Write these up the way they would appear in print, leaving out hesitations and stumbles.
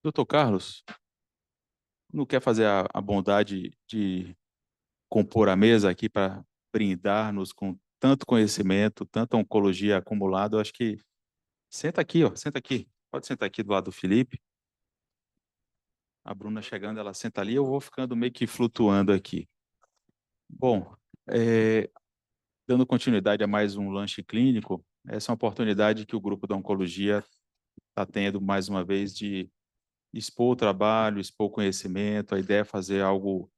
Doutor Carlos, não quer fazer a bondade de compor a mesa aqui para brindar-nos com tanto conhecimento, tanta oncologia acumulada? Eu acho que senta aqui, ó, senta aqui. Pode sentar aqui do lado do Felipe. A Bruna chegando, ela senta ali, eu vou ficando meio que flutuando aqui. Bom, é, dando continuidade a mais um lanche clínico, essa é uma oportunidade que o grupo da oncologia está tendo mais uma vez de expor o trabalho, expor o conhecimento. A ideia é fazer algo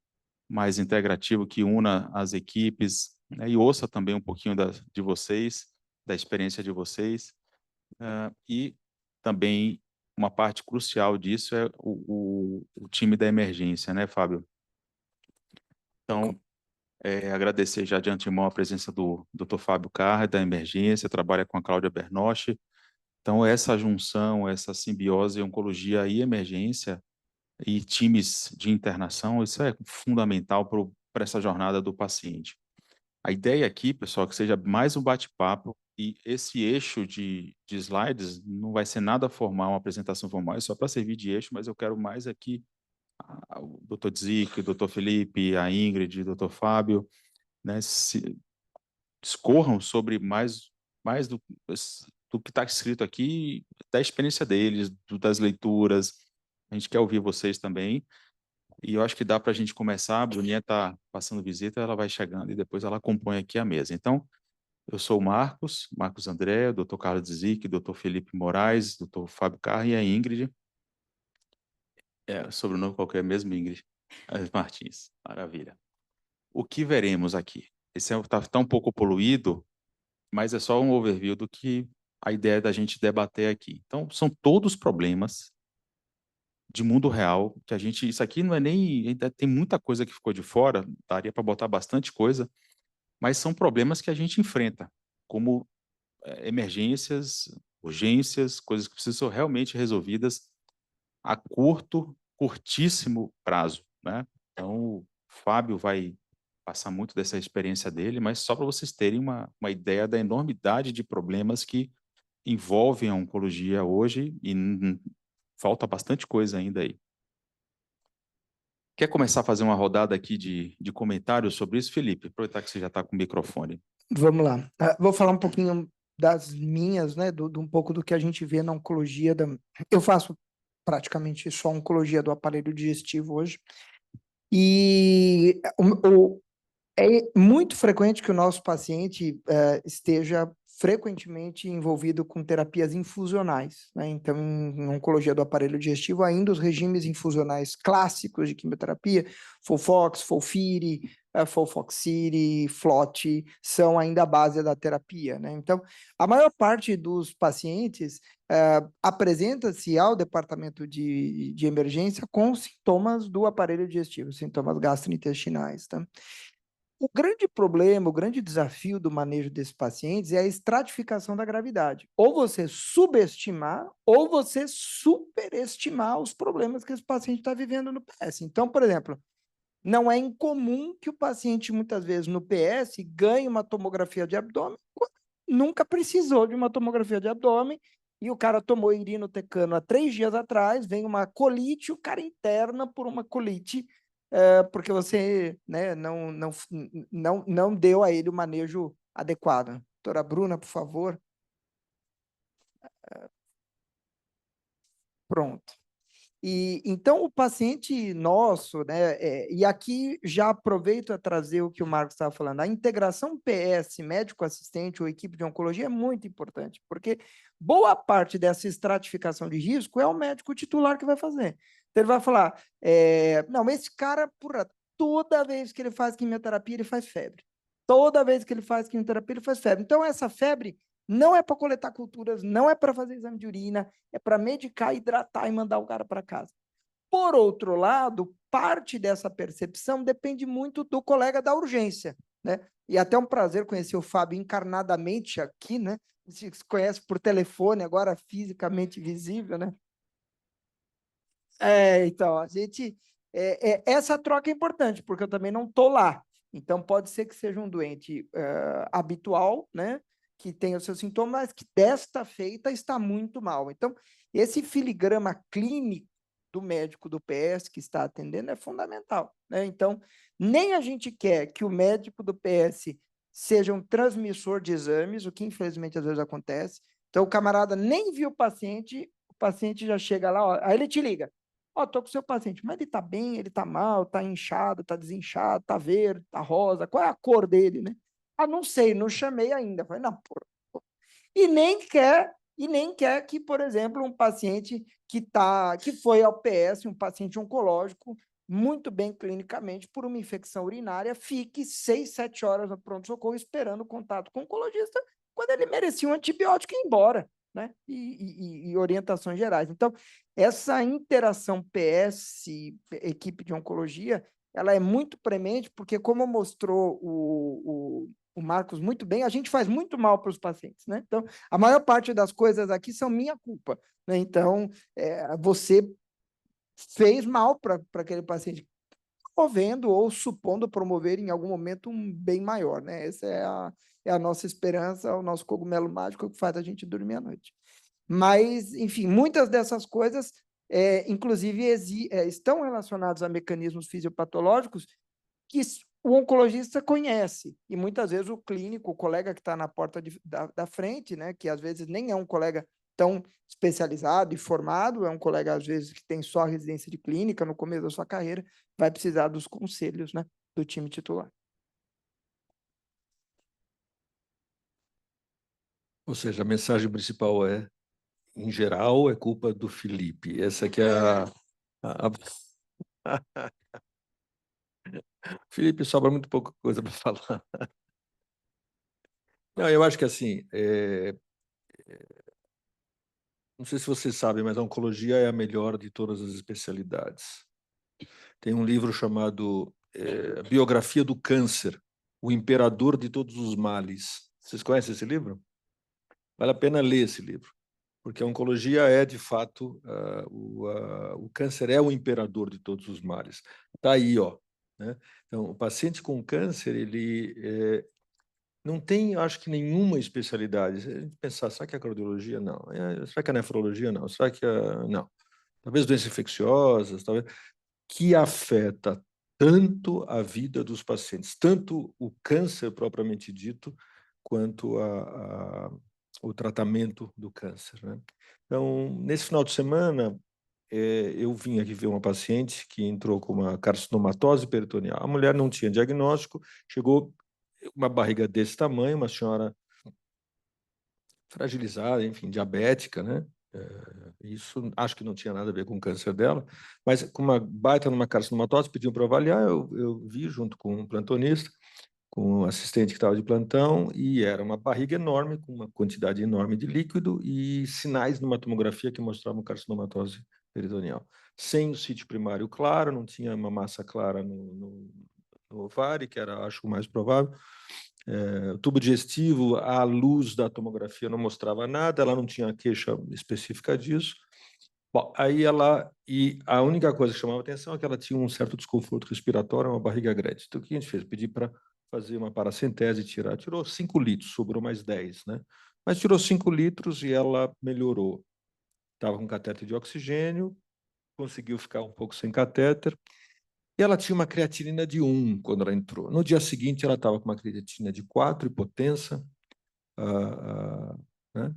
mais integrativo que una as equipes, né, e ouça também um pouquinho de vocês, da experiência de vocês. E também uma parte crucial disso é o time da emergência, né, Fábio? Então, agradecer já de antemão a presença do Dr. Fábio Carra, da emergência, trabalha com a Cláudia Bernoschi. Então, essa junção, essa simbiose, oncologia e emergência, e times de internação, isso é fundamental para essa jornada do paciente. A ideia aqui, pessoal, é que seja mais um bate-papo e esse eixo de slides não vai ser nada formal, uma apresentação formal, é só para servir de eixo, mas eu quero mais aqui o Dr. Dzic, o Dr. Felipe, a Ingrid, o Dr. Fábio, né, discorram sobre mais do que está escrito aqui, da experiência deles, das leituras. A gente quer ouvir vocês também. E eu acho que dá para a gente começar. A Bruninha está passando visita, ela vai chegando e depois ela compõe aqui a mesa. Então, eu sou o Marcos André, Dr. Carlos Zic, Dr. Felipe Moraes, Dr. Fábio Carr e a Ingrid. Sobrenome qualquer mesmo, Ingrid Martins. Maravilha. O que veremos aqui? Esse está um pouco poluído, mas é só um overview do que a ideia da gente debater aqui. Então, são todos problemas de mundo real, que a gente, isso aqui não é nem, ainda tem muita coisa que ficou de fora, daria para botar bastante coisa, mas são problemas que a gente enfrenta, como emergências, urgências, coisas que precisam ser realmente resolvidas a curtíssimo prazo, né? Então, o Fábio vai passar muito dessa experiência dele, mas só para vocês terem uma ideia da enormidade de problemas que envolvem a oncologia hoje e falta bastante coisa ainda aí. Quer começar a fazer uma rodada aqui de comentários sobre isso, Felipe? Aproveitar que você já está com o microfone. Vamos lá. Vou falar um pouquinho das minhas, né, um pouco do que a gente vê na oncologia. Eu faço praticamente só oncologia do aparelho digestivo hoje. E é muito frequente que o nosso paciente esteja frequentemente envolvido com terapias infusionais, né? Então, em oncologia do aparelho digestivo, ainda os regimes infusionais clássicos de quimioterapia, FOLFOX, FOLFIRI, FOLFOXIRI, FLOT, são ainda a base da terapia, né? Então, a maior parte dos pacientes apresenta-se ao departamento de emergência com sintomas do aparelho digestivo, sintomas gastrointestinais, tá? O grande problema, o grande desafio do manejo desses pacientes é a estratificação da gravidade. Ou você subestimar, ou você superestimar os problemas que esse paciente está vivendo no PS. Então, por exemplo, não é incomum que o paciente, muitas vezes, no PS, ganhe uma tomografia de abdômen, quando nunca precisou de uma tomografia de abdômen, e o cara tomou irinotecano há 3 dias atrás, vem uma colite, o cara interna por uma colite, porque você, né, não deu a ele o manejo adequado. Doutora Bruna, por favor. Pronto. E então o paciente nosso, né? E aqui já aproveito a trazer o que o Marcos estava falando. A integração PS, médico assistente ou equipe de oncologia é muito importante, porque boa parte dessa estratificação de risco é o médico titular que vai fazer. Então ele vai falar: não, esse cara, porra, toda vez que ele faz quimioterapia, ele faz febre. Toda vez que ele faz quimioterapia, ele faz febre. Então, essa febre não é para coletar culturas, não é para fazer exame de urina, é para medicar, hidratar e mandar o cara para casa. Por outro lado, parte dessa percepção depende muito do colega da urgência, né? E até um prazer conhecer o Fábio encarnadamente aqui, né? Se conhece por telefone, agora fisicamente visível, né? Então, a gente... essa troca é importante, porque eu também não estou lá. Então, pode ser que seja um doente habitual, né? Que tenha os seus sintomas, mas que desta feita está muito mal. Então, esse filigrama clínico do médico do PS que está atendendo é fundamental, né? Então, nem a gente quer que o médico do PS seja um transmissor de exames, o que infelizmente às vezes acontece. Então, o camarada nem viu o paciente já chega lá, ó, aí ele te liga. Ó, tô com o seu paciente, mas ele tá bem, ele tá mal, tá inchado, tá desinchado, tá verde, tá rosa, qual é a cor dele, né? Ah, não sei, não chamei ainda. Falei, não, pô. E nem quer que, por exemplo, um paciente que foi ao PS, um paciente oncológico, muito bem clinicamente, por uma infecção urinária, fique 6, 7 horas no pronto-socorro esperando contato com o oncologista, quando ele merecia um antibiótico e ir embora, né? E orientações gerais. Então, essa interação PS, equipe de oncologia, ela é muito premente, porque, como mostrou o Marcos muito bem, a gente faz muito mal para os pacientes, né? Então, a maior parte das coisas aqui são minha culpa, né? Então, você fez mal para aquele paciente, promovendo ou supondo promover em algum momento um bem maior, né? Essa é a nossa esperança, o nosso cogumelo mágico que faz a gente dormir à noite. Mas, enfim, muitas dessas coisas, inclusive, estão relacionadas a mecanismos fisiopatológicos que o oncologista conhece, e muitas vezes o clínico, o colega que está na porta da frente, né, que às vezes nem é um colega tão especializado e formado, é um colega, às vezes, que tem só residência de clínica no começo da sua carreira, vai precisar dos conselhos, né, do time titular. Ou seja, a mensagem principal é, em geral, é culpa do Felipe. Essa que é a... Felipe, sobra muito pouca coisa para falar. Não, eu acho que assim, não sei se você sabe, mas a oncologia é a melhor de todas as especialidades. Tem um livro chamado Biografia do Câncer, o Imperador de Todos os Males. Vocês conhecem esse livro? Vale a pena ler esse livro, porque a oncologia é, de fato, o câncer é o imperador de todos os males. Está aí, ó. Né? Então, o paciente com câncer, ele não tem, acho que, nenhuma especialidade. Se a gente pensar, será que é a cardiologia? Não. Será que é a nefrologia? Não. Será que é... Não. Talvez doenças infecciosas, talvez... que afeta tanto a vida dos pacientes, tanto o câncer propriamente dito, quanto o tratamento do câncer. Né? Então, nesse final de semana, eu vim aqui ver uma paciente que entrou com uma carcinomatose peritoneal. A mulher não tinha diagnóstico, chegou uma barriga desse tamanho, uma senhora fragilizada, enfim, diabética, né? Isso acho que não tinha nada a ver com o câncer dela, mas com uma baita numa carcinomatose, pediu para avaliar, eu vi junto com um plantonista, com um assistente que estava de plantão, e era uma barriga enorme, com uma quantidade enorme de líquido e sinais numa tomografia que mostravam carcinomatose peritoneal. Sem o sítio primário claro, não tinha uma massa clara no ovário, que era, acho, o mais provável. O tubo digestivo, à luz da tomografia, não mostrava nada, ela não tinha queixa específica disso. Bom, aí a única coisa que chamava atenção é que ela tinha um certo desconforto respiratório, uma barriga grande. Então, o que a gente fez? Pedi para fazer uma paracentese e tirar. Tirou 5 litros, sobrou mais 10, né? Mas tirou 5 litros e ela melhorou. Estava com catéter de oxigênio, conseguiu ficar um pouco sem catéter, e ela tinha uma creatinina de 1 quando ela entrou. No dia seguinte, ela estava com uma creatinina de 4, hipotensa, né?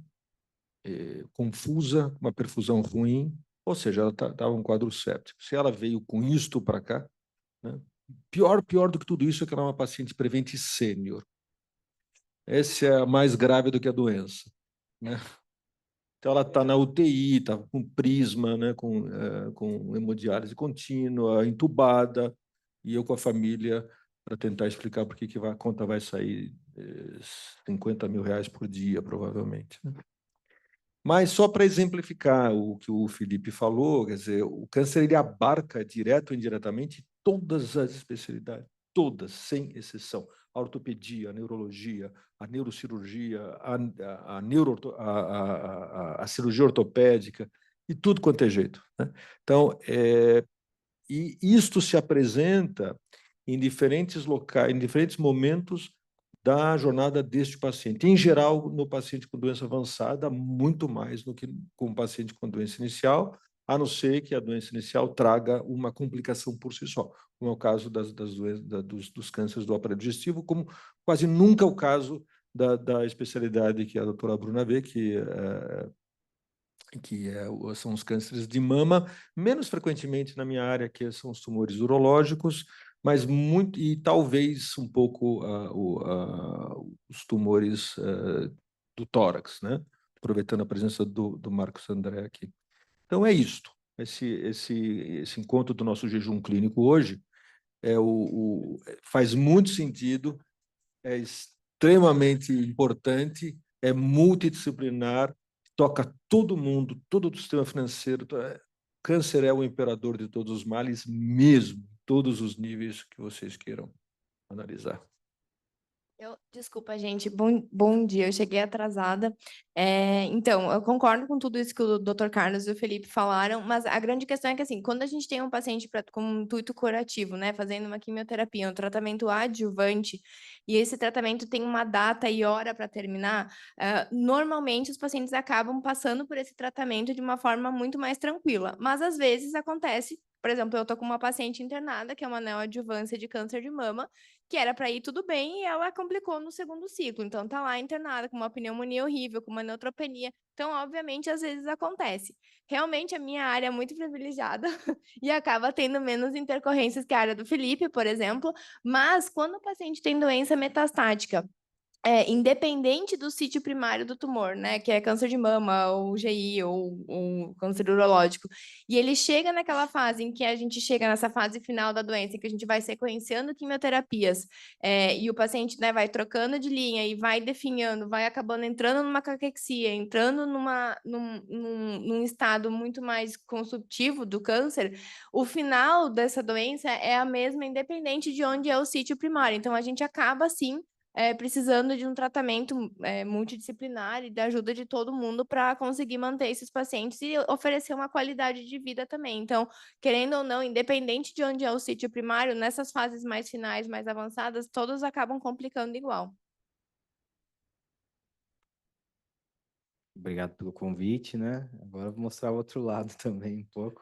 Confusa, uma perfusão ruim, ou seja, ela estava um quadro séptico. Se ela veio com isto para cá, né? Pior do que tudo isso é que ela é uma paciente prevente sênior. Essa é a mais grave do que a doença, né? Então, ela está na UTI, está com prisma, né? Com hemodiálise contínua, entubada, e eu com a família para tentar explicar por que a conta vai sair R$50 mil por dia, provavelmente. Né? Mas só para exemplificar o que o Felipe falou, quer dizer, o câncer ele abarca direto ou indiretamente todas as especialidades, todas, sem exceção. A ortopedia, a neurologia, a neurocirurgia, a cirurgia ortopédica e tudo quanto é jeito. Né? Então, e isto se apresenta em diferentes locais, em diferentes momentos da jornada deste paciente. Em geral, no paciente com doença avançada, muito mais do que com o paciente com doença inicial, a não ser que a doença inicial traga uma complicação por si só, como é o caso dos cânceres do aparelho digestivo, como quase nunca é o caso da especialidade que a doutora Bruna vê, são os cânceres de mama, menos frequentemente na minha área, que são os tumores urológicos, mas muito, e talvez um pouco os tumores do tórax, né? Aproveitando a presença do Marcos André aqui. Então, é isto. Esse encontro do nosso jejum clínico hoje faz muito sentido, é extremamente importante, é multidisciplinar, toca todo mundo, todo o sistema financeiro. Câncer é o imperador de todos os males, mesmo, todos os níveis que vocês queiram analisar. Desculpa, gente. Bom dia. Eu cheguei atrasada. Então, eu concordo com tudo isso que o Dr. Carlos e o Felipe falaram, mas a grande questão é que, assim, quando a gente tem um paciente com um intuito curativo, né, fazendo uma quimioterapia, um tratamento adjuvante, e esse tratamento tem uma data e hora para terminar, normalmente os pacientes acabam passando por esse tratamento de uma forma muito mais tranquila. Mas, às vezes, acontece. Por exemplo, eu estou com uma paciente internada, que é uma neoadjuvância de câncer de mama, que era para ir tudo bem e ela complicou no segundo ciclo. Então, tá lá internada com uma pneumonia horrível, com uma neutropenia. Então, obviamente, às vezes acontece. Realmente, a minha área é muito privilegiada e acaba tendo menos intercorrências que a área do Felipe, por exemplo. Mas, quando o paciente tem doença metastática, independente do sítio primário do tumor, né, que é câncer de mama, ou GI, ou câncer urológico, e ele chega naquela fase em que a gente chega nessa fase final da doença, em que a gente vai sequenciando quimioterapias, e o paciente, né, vai trocando de linha e vai definhando, vai acabando entrando numa caquexia, entrando num estado muito mais consultivo do câncer, o final dessa doença é a mesma, independente de onde é o sítio primário. Então, a gente acaba, sim, precisando de um tratamento multidisciplinar e da ajuda de todo mundo para conseguir manter esses pacientes e oferecer uma qualidade de vida também. Então, querendo ou não, independente de onde é o sítio primário, nessas fases mais finais, mais avançadas, todos acabam complicando igual. Obrigado pelo convite, né? Agora eu vou mostrar o outro lado também um pouco.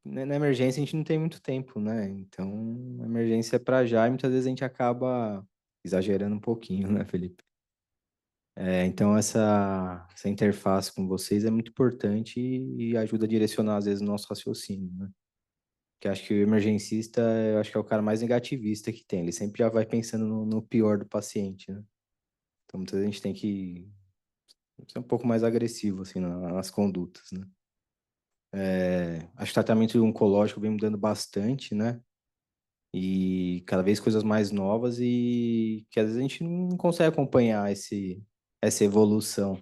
Na emergência a gente não tem muito tempo, né? Então, a emergência é para já e muitas vezes a gente acaba exagerando um pouquinho, né, Felipe? Então, essa interface com vocês é muito importante e ajuda a direcionar, às vezes, o nosso raciocínio, né? Porque acho que o emergencista, eu acho que é o cara mais negativista que tem. Ele sempre já vai pensando no pior do paciente, né? Então, muitas vezes a gente tem que ser um pouco mais agressivo, assim, nas condutas, né? Acho que o tratamento oncológico vem mudando bastante, né? E cada vez coisas mais novas e que às vezes a gente não consegue acompanhar essa evolução.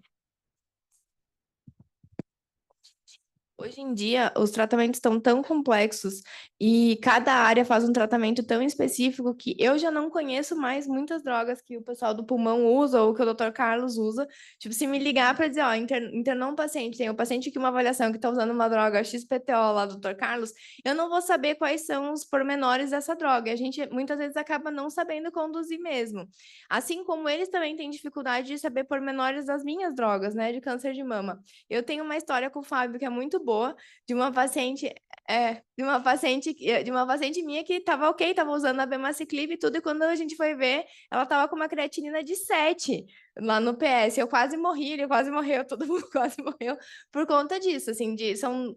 Hoje em dia, os tratamentos estão tão complexos e cada área faz um tratamento tão específico que eu já não conheço mais muitas drogas que o pessoal do pulmão usa ou que o Dr. Carlos usa. Tipo, se me ligar para dizer, ó, internou um paciente, tem um paciente aqui uma avaliação que está usando uma droga XPTO lá do Dr. Carlos, eu não vou saber quais são os pormenores dessa droga. E a gente muitas vezes acaba não sabendo conduzir mesmo. Assim como eles também têm dificuldade de saber pormenores das minhas drogas, né, de câncer de mama. Eu tenho uma história com o Fábio que é muito boa, de uma paciente minha que estava ok, estava usando a abemaciclib e tudo, e quando a gente foi ver, ela estava com uma creatinina de 7 lá no PS. Eu quase morri, ele quase morreu, todo mundo quase morreu por conta disso, assim,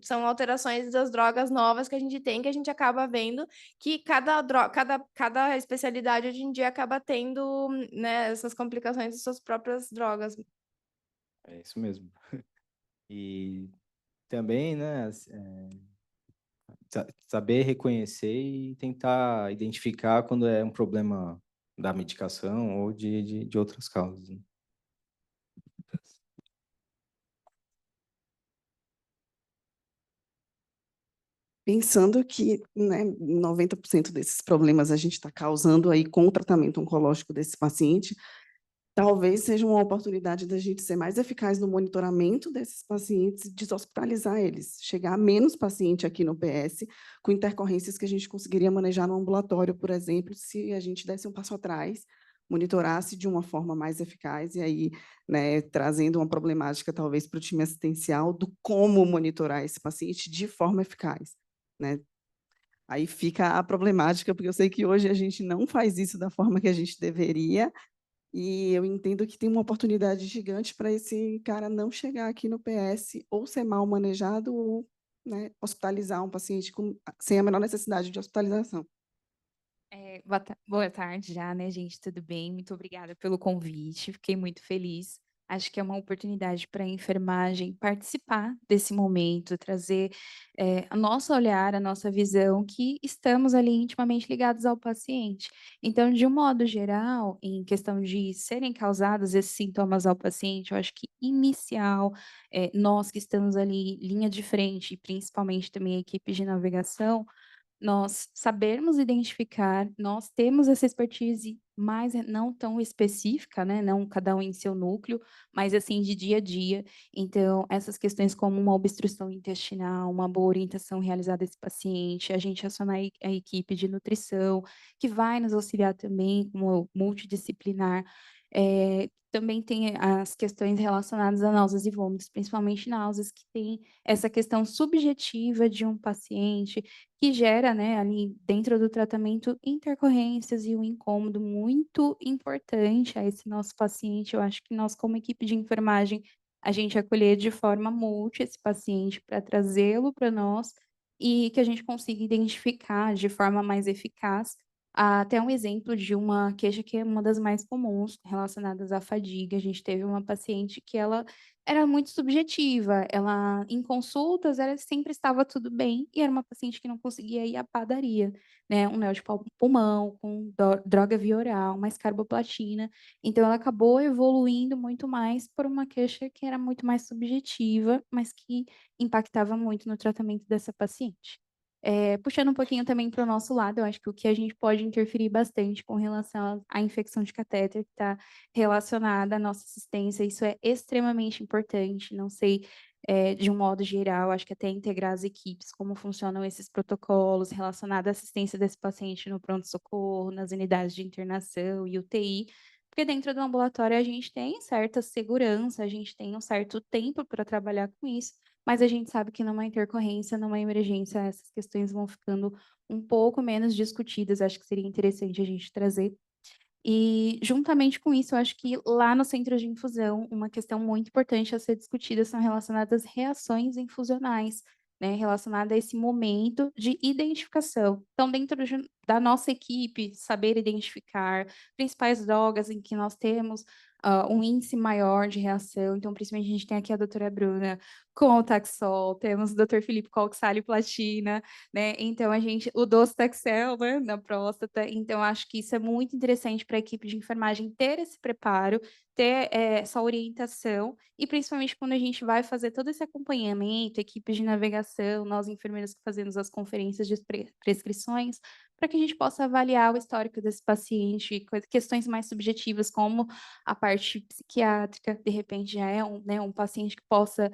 são alterações das drogas novas que a gente tem, que a gente acaba vendo que cada especialidade hoje em dia acaba tendo, né, essas complicações das suas próprias drogas. É isso mesmo. E também, né, saber reconhecer e tentar identificar quando é um problema da medicação ou de outras causas, né? Pensando que, né, 90% desses problemas a gente está causando aí com o tratamento oncológico desse paciente, talvez seja uma oportunidade da gente ser mais eficaz no monitoramento desses pacientes, deshospitalizar eles, chegar a menos paciente aqui no PS, com intercorrências que a gente conseguiria manejar no ambulatório, por exemplo, se a gente desse um passo atrás, monitorasse de uma forma mais eficaz, e aí, né, trazendo uma problemática, talvez, para o time assistencial, do como monitorar esse paciente de forma eficaz, né? Aí fica a problemática, porque eu sei que hoje a gente não faz isso da forma que a gente deveria, e eu entendo que tem uma oportunidade gigante para esse cara não chegar aqui no PS ou ser mal manejado ou, né, hospitalizar um paciente sem a menor necessidade de hospitalização. Boa tarde já, né, gente? Tudo bem? Muito obrigada pelo convite. Fiquei muito feliz. Acho que é uma oportunidade para a enfermagem participar desse momento, trazer o nosso olhar, a nossa visão, que estamos ali intimamente ligados ao paciente. Então, de um modo geral, em questão de serem causados esses sintomas ao paciente, eu acho que inicial, nós que estamos ali linha de frente, e principalmente também a equipe de navegação, nós sabermos identificar, nós temos essa expertise mais não tão específica, né, não cada um em seu núcleo, mas assim de dia a dia. Então, essas questões como uma obstrução intestinal, uma boa orientação realizada a esse paciente, a gente acionar a equipe de nutrição, que vai nos auxiliar também como multidisciplinar. Também tem as questões relacionadas a náuseas e vômitos, principalmente náuseas, que tem essa questão subjetiva de um paciente, que gera, né, ali dentro do tratamento, intercorrências e um incômodo muito importante a esse nosso paciente. Eu acho que nós, como equipe de enfermagem, a gente acolher de forma multi esse paciente para trazê-lo para nós e que a gente consiga identificar de forma mais eficaz. Até um exemplo de uma queixa que é uma das mais comuns relacionadas à fadiga. A gente teve uma paciente que ela era muito subjetiva, ela em consultas, ela sempre estava tudo bem, e era uma paciente que não conseguia ir à padaria, né, um neo de pulmão, com droga via oral, mais carboplatina, então ela acabou evoluindo muito mais por uma queixa que era muito mais subjetiva, mas que impactava muito no tratamento dessa paciente. Puxando um pouquinho também para o nosso lado, eu acho que o que a gente pode interferir bastante com relação à infecção de catéter, que está relacionada à nossa assistência, isso é extremamente importante. Não sei, de um modo geral, acho que até integrar as equipes, como funcionam esses protocolos relacionados à assistência desse paciente no pronto-socorro, nas unidades de internação e UTI, porque dentro do ambulatório a gente tem certa segurança, a gente tem um certo tempo para trabalhar com isso, mas a gente sabe que numa intercorrência, numa emergência, essas questões vão ficando um pouco menos discutidas. Acho que seria interessante a gente trazer. E, juntamente com isso, eu acho que lá no centro de infusão, uma questão muito importante a ser discutida são relacionadas às reações infusionais, né, relacionada a esse momento de identificação. Então, dentro da nossa equipe, saber identificar principais drogas em que nós temos um índice maior de reação. Então, principalmente, a gente tem aqui a doutora Bruna com o Taxol, temos o doutor Felipe com oxaliplatina, né? Então, o docetaxel, né, na próstata. Então, acho que isso é muito interessante para a equipe de enfermagem ter esse preparo, ter essa orientação, e principalmente quando a gente vai fazer todo esse acompanhamento, equipes de navegação, nós enfermeiros que fazemos as conferências de prescrições, para que a gente possa avaliar o histórico desse paciente, questões mais subjetivas, como a parte psiquiátrica, de repente já é um paciente que possa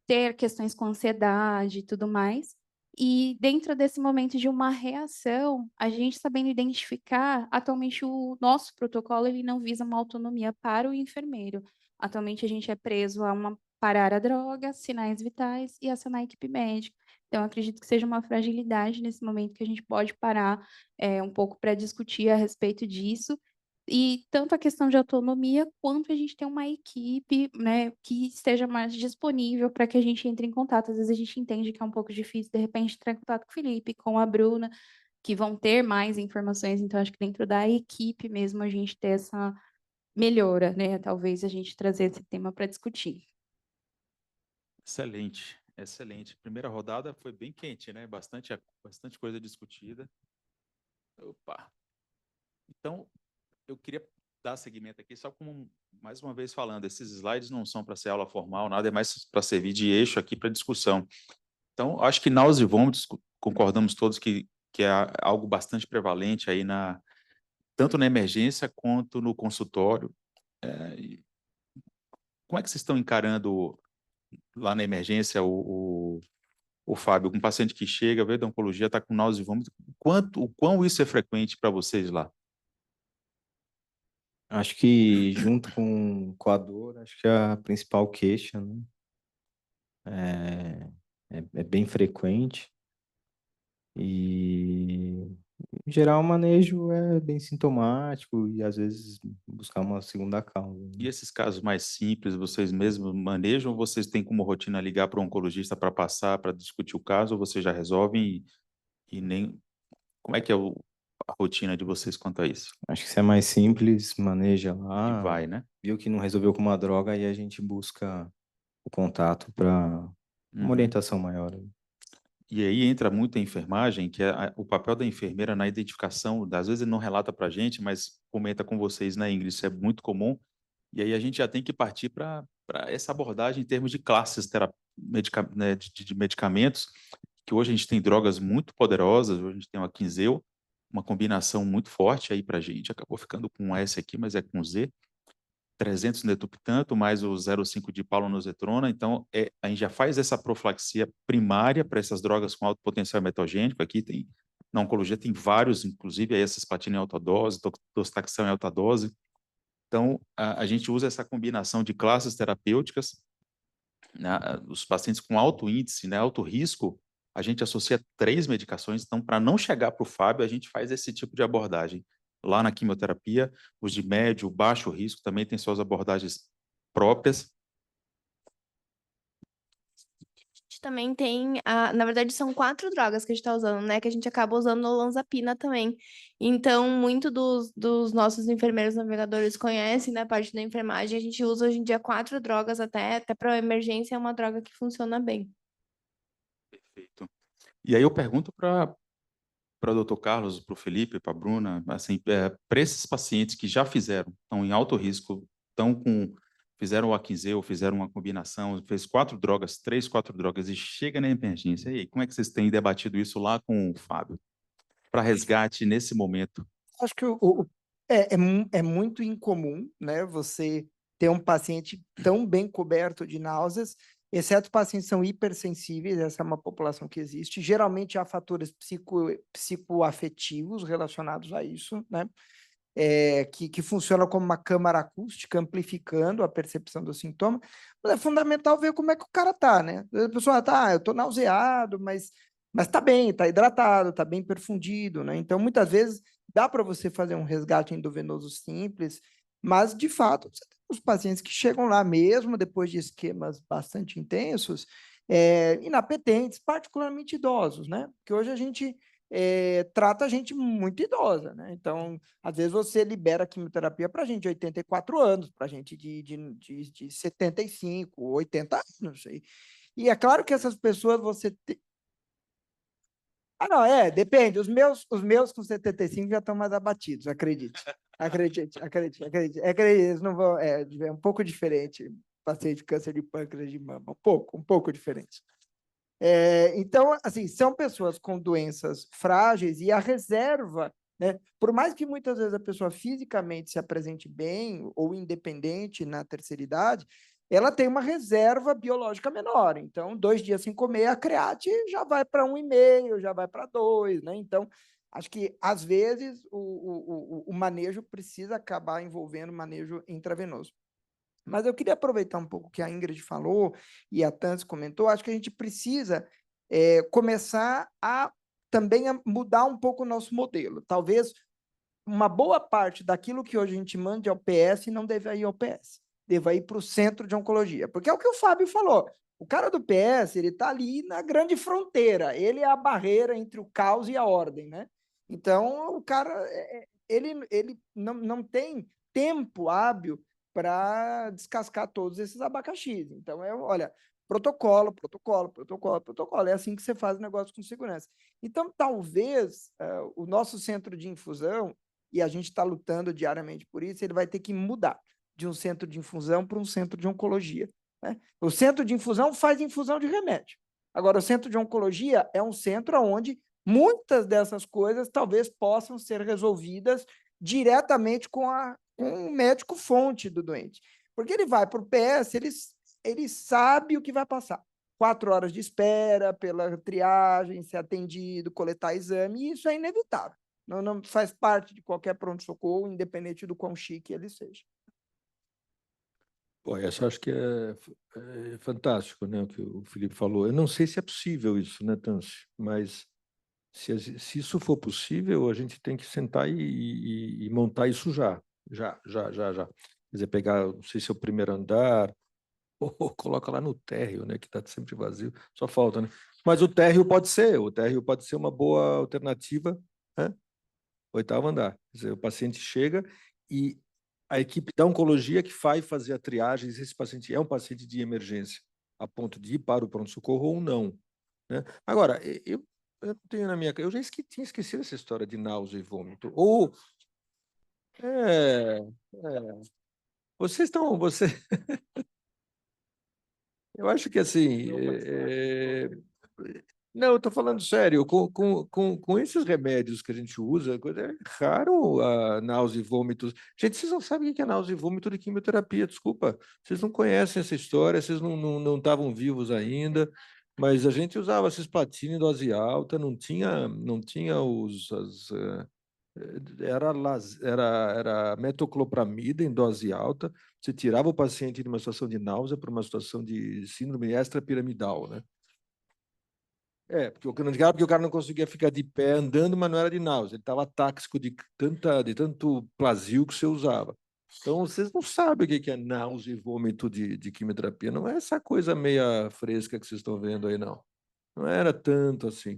ter questões com ansiedade e tudo mais. E dentro desse momento de uma reação, a gente sabendo identificar, atualmente o nosso protocolo ele não visa uma autonomia para o enfermeiro. Atualmente a gente é preso a parar a droga, sinais vitais e acionar a equipe médica. Então, acredito que seja uma fragilidade nesse momento que a gente pode parar um pouco para discutir a respeito disso. E tanto a questão de autonomia, quanto a gente ter uma equipe, né, que esteja mais disponível para que a gente entre em contato. Às vezes a gente entende que é um pouco difícil, de repente, entrar em contato com o Felipe, com a Bruna, que vão ter mais informações. Então, acho que dentro da equipe mesmo a gente ter essa melhora, né? Talvez a gente trazer esse tema para discutir. Excelente, excelente. Primeira rodada foi bem quente, né? Bastante coisa discutida. Opa! Então, eu queria dar seguimento aqui, só como, mais uma vez falando, esses slides não são para ser aula formal, nada, é mais para servir de eixo aqui para discussão. Então, acho que náuseas e vômitos, concordamos todos que é algo bastante prevalente aí tanto na emergência quanto no consultório. Como é que vocês estão encarando lá na emergência o Fábio, um paciente que chega, veio da oncologia, está com náusea e vômito, o quão isso é frequente para vocês lá? Acho que junto com a dor, acho que é a principal queixa, né? É bem frequente e, em geral, o manejo é bem sintomático e, às vezes, buscar uma segunda causa, E né? esses casos mais simples, vocês mesmos manejam ou vocês têm como rotina ligar para um oncologista para passar, para discutir o caso, ou vocês já resolvem e nem... Como é que é a rotina de vocês quanto a isso? Acho que se é mais simples, maneja E lá, vai, né? viu que não resolveu com uma droga, aí a gente busca o contato para uma Uhum. orientação maior, né? E aí entra muito a enfermagem, que é o papel da enfermeira na identificação, às vezes ele não relata para a gente, mas comenta com vocês, né, Ingrid? Isso é muito comum. E aí a gente já tem que partir para essa abordagem em termos de classes né, de medicamentos, que hoje a gente tem drogas muito poderosas, hoje a gente tem uma Quinzeu, uma combinação muito forte aí para a gente, acabou ficando com um S aqui, mas é com Z, 300 netuptanto, mais o 0,5 de palonozetrona, então a gente já faz essa profilaxia primária para essas drogas com alto potencial metogênico, aqui tem, na oncologia tem vários, inclusive aí essa cisplatina em alta dose, docetaxel em alta dose, então a gente usa essa combinação de classes terapêuticas, né, os pacientes com alto índice, né, alto risco, a gente associa 3 medicações, então para não chegar para o Fábio, a gente faz esse tipo de abordagem. Lá na quimioterapia, os de médio, baixo risco também têm suas abordagens próprias. A gente também tem, na verdade, são 4 drogas que a gente está usando, né? Que a gente acaba usando olanzapina também. Então, muito dos nossos enfermeiros navegadores conhecem, né? A parte da enfermagem, a gente usa hoje em dia 4 drogas até para emergência, é uma droga que funciona bem. Perfeito. E aí eu pergunto para o doutor Carlos, para o Felipe, para a Bruna, assim, para esses pacientes que já fizeram, estão em alto risco, fizeram o Aquinzeu, fizeram uma combinação, fez 4 drogas, 3, 4 drogas, e chega na emergência. E aí, como é que vocês têm debatido isso lá com o Fábio? Para resgate nesse momento? Acho que é muito incomum, né, você ter um paciente tão bem coberto de náuseas, exceto pacientes que são hipersensíveis, essa é uma população que existe. Geralmente há fatores psicoafetivos relacionados a isso, né, que funciona como uma câmara acústica, amplificando a percepção do sintoma. Mas é fundamental ver como é que o cara tá, né? A pessoa tá, eu tô nauseado, mas tá bem, tá hidratado, tá bem perfundido, né? Então, muitas vezes, dá para você fazer um resgate endovenoso simples, mas, de fato, você tem os pacientes que chegam lá mesmo, depois de esquemas bastante intensos, inapetentes, particularmente idosos, né? Porque hoje a gente trata a gente muito idosa, né? Então, às vezes você libera quimioterapia para gente de 84 anos, para gente de 75, 80 anos, não sei. E é claro que essas pessoas você... Ah, não, depende. Os meus com 75 já estão mais abatidos, acredite. Acredite. Eles não vão... É um pouco diferente. Passei de câncer de pâncreas de mama. Um pouco diferente. Então, assim, são pessoas com doenças frágeis e a reserva, né? Por mais que muitas vezes a pessoa fisicamente se apresente bem ou independente na terceira idade, ela tem uma reserva biológica menor. Então, 2 dias sem comer, a create já vai para 1,5, já vai para 2, né? Então, acho que, às vezes, o manejo precisa acabar envolvendo manejo intravenoso. Mas eu queria aproveitar um pouco o que a Ingrid falou e a Tans comentou. Acho que a gente precisa começar também a mudar um pouco o nosso modelo. Talvez uma boa parte daquilo que hoje a gente manda ao PS não deva ir ao PS, deva ir para o centro de oncologia. Porque é o que o Fábio falou. O cara do PS, ele está ali na grande fronteira. Ele é a barreira entre o caos e a ordem, né? Então, o cara, ele não tem tempo hábil para descascar todos esses abacaxis. Então, olha, protocolo. É assim que você faz o negócio com segurança. Então, talvez o nosso centro de infusão, e a gente está lutando diariamente por isso, ele vai ter que mudar de um centro de infusão para um centro de oncologia, né? O centro de infusão faz infusão de remédio. Agora, o centro de oncologia é um centro onde muitas dessas coisas talvez possam ser resolvidas diretamente com o médico fonte do doente. Porque ele vai para o PS, ele sabe o que vai passar. 4 horas de espera pela triagem, ser atendido, coletar exame, e isso é inevitável, Não faz parte de qualquer pronto-socorro, independente do quão chique ele seja. Pô, essa eu acho que é fantástico, né, o que o Felipe falou. Eu não sei se é possível isso, né, Tansi? Mas se isso for possível, a gente tem que sentar e montar isso já. Quer dizer, pegar, não sei se é o primeiro andar, ou coloca lá no térreo, né, que está sempre vazio, só falta, né? Mas o térreo pode ser uma boa alternativa, né? Oitavo andar. Quer dizer, o paciente chega e a equipe da oncologia que vai fazer a triagem se esse paciente é um paciente de emergência, a ponto de ir para o pronto-socorro ou não, né? Agora, eu não tenho na minha... Eu já tinha esquecido essa história de náusea e vômito. Ou... É, vocês estão... Eu acho que, assim... Não, eu estou falando sério. Com esses remédios que a gente usa, é raro a náusea e vômitos. Gente, vocês não sabem o que é náusea e vômito de quimioterapia, desculpa. Vocês não conhecem essa história, vocês não estavam vivos ainda. Mas a gente usava cisplatina em dose alta, não tinha era metoclopramida em dose alta. Você tirava o paciente de uma situação de náusea para uma situação de síndrome extrapiramidal, né? Porque o cara não conseguia ficar de pé andando, mas não era de náusea. Ele estava táxico de tanto plasio que você usava. Então, vocês não sabem o que é náusea e vômito de quimioterapia. Não é essa coisa meia fresca que vocês estão vendo aí, não. Não era tanto assim.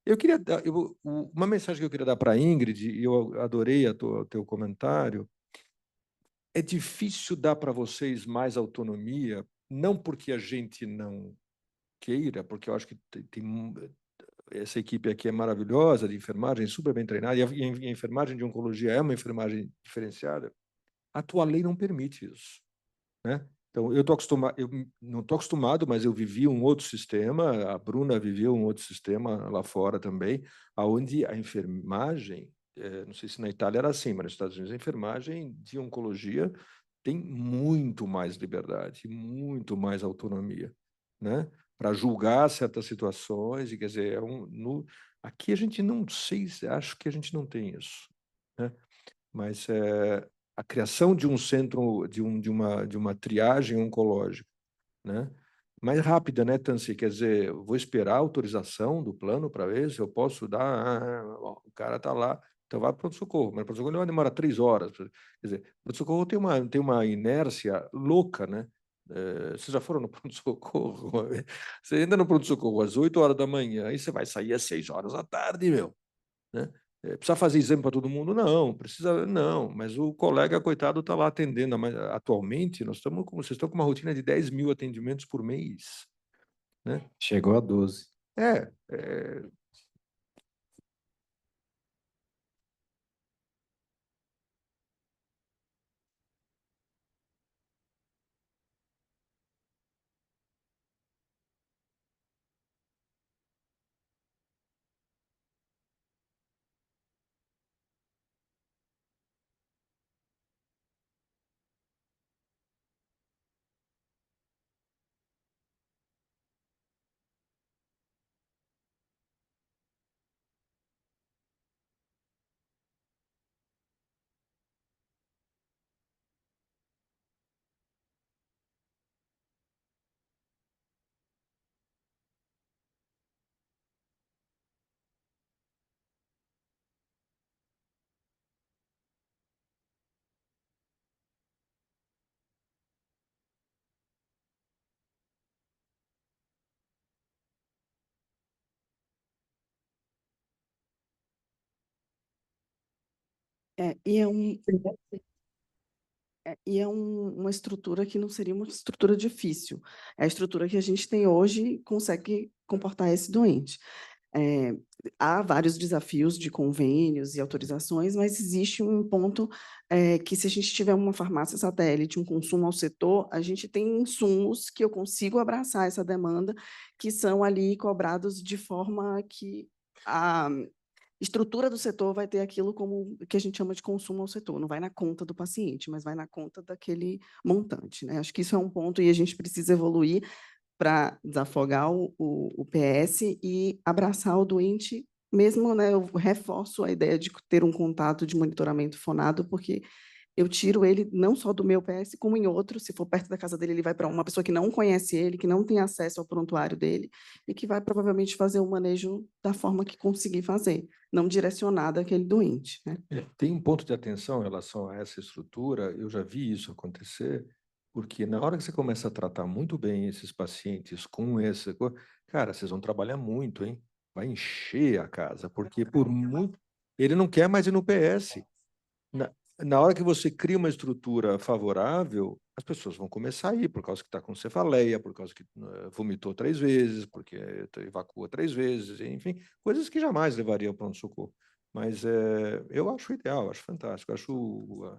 Eu queria dar, uma mensagem que eu queria dar para a Ingrid, e eu adorei o teu comentário. É difícil dar para vocês mais autonomia, não porque a gente não queira, porque eu acho que essa equipe aqui é maravilhosa, de enfermagem, super bem treinada, e a enfermagem de oncologia é uma enfermagem diferenciada. A tua lei não permite isso, né? Então, eu não estou acostumado, mas eu vivi um outro sistema, a Bruna viveu um outro sistema lá fora também, onde a enfermagem, não sei se na Itália era assim, mas nos Estados Unidos a enfermagem de oncologia tem muito mais liberdade, muito mais autonomia, né? Para julgar certas situações, e quer dizer, aqui a gente não sei, acho que a gente não tem isso, né? Mas a criação de um centro, de uma triagem oncológica, né? Mais rápida, né, Tansi? Quer dizer, eu vou esperar a autorização do plano para ver se eu posso dar. O cara está lá, então vai para o pronto-socorro, mas o pronto-socorro não demora 3 horas. Quer dizer, o pronto-socorro tem uma inércia louca, né? Vocês já foram no pronto-socorro? Você ainda no pronto-socorro às 8 horas da manhã, aí você vai sair às 6 horas da tarde, meu, né? Precisa fazer exame para todo mundo? Não, precisa, não, mas o colega, coitado, está lá atendendo. Mas atualmente, vocês estão com uma rotina de 10 mil atendimentos por mês, né? Chegou a 12. É, E é uma estrutura que não seria uma estrutura difícil. É a estrutura que a gente tem hoje e consegue comportar esse doente. Há vários desafios de convênios e autorizações, mas existe um ponto que, se a gente tiver uma farmácia satélite, um consumo ao setor, a gente tem insumos que eu consigo abraçar essa demanda, que são ali cobrados de forma que a estrutura do setor vai ter aquilo como que a gente chama de consumo ao setor, não vai na conta do paciente, mas vai na conta daquele montante, né? Acho que isso é um ponto e a gente precisa evoluir para desafogar o PS e abraçar o doente mesmo, né, eu reforço a ideia de ter um contato de monitoramento fonado, porque eu tiro ele não só do meu PS, como em outro. Se for perto da casa dele, ele vai para uma pessoa que não conhece ele, que não tem acesso ao prontuário dele, e que vai provavelmente fazer o manejo da forma que conseguir fazer, não direcionada àquele doente, né? Tem um ponto de atenção em relação a essa estrutura, eu já vi isso acontecer, porque na hora que você começa a tratar muito bem esses pacientes com essa coisa, cara, vocês vão trabalhar muito, hein? Vai encher a casa, porque por muito... Ele não quer mais ir no PS. Na hora que você cria uma estrutura favorável, as pessoas vão começar a ir, por causa que está com cefaleia, por causa que vomitou 3 vezes, porque evacua 3 vezes, enfim, coisas que jamais levariam ao pronto-socorro. Mas eu acho ideal, acho fantástico, acho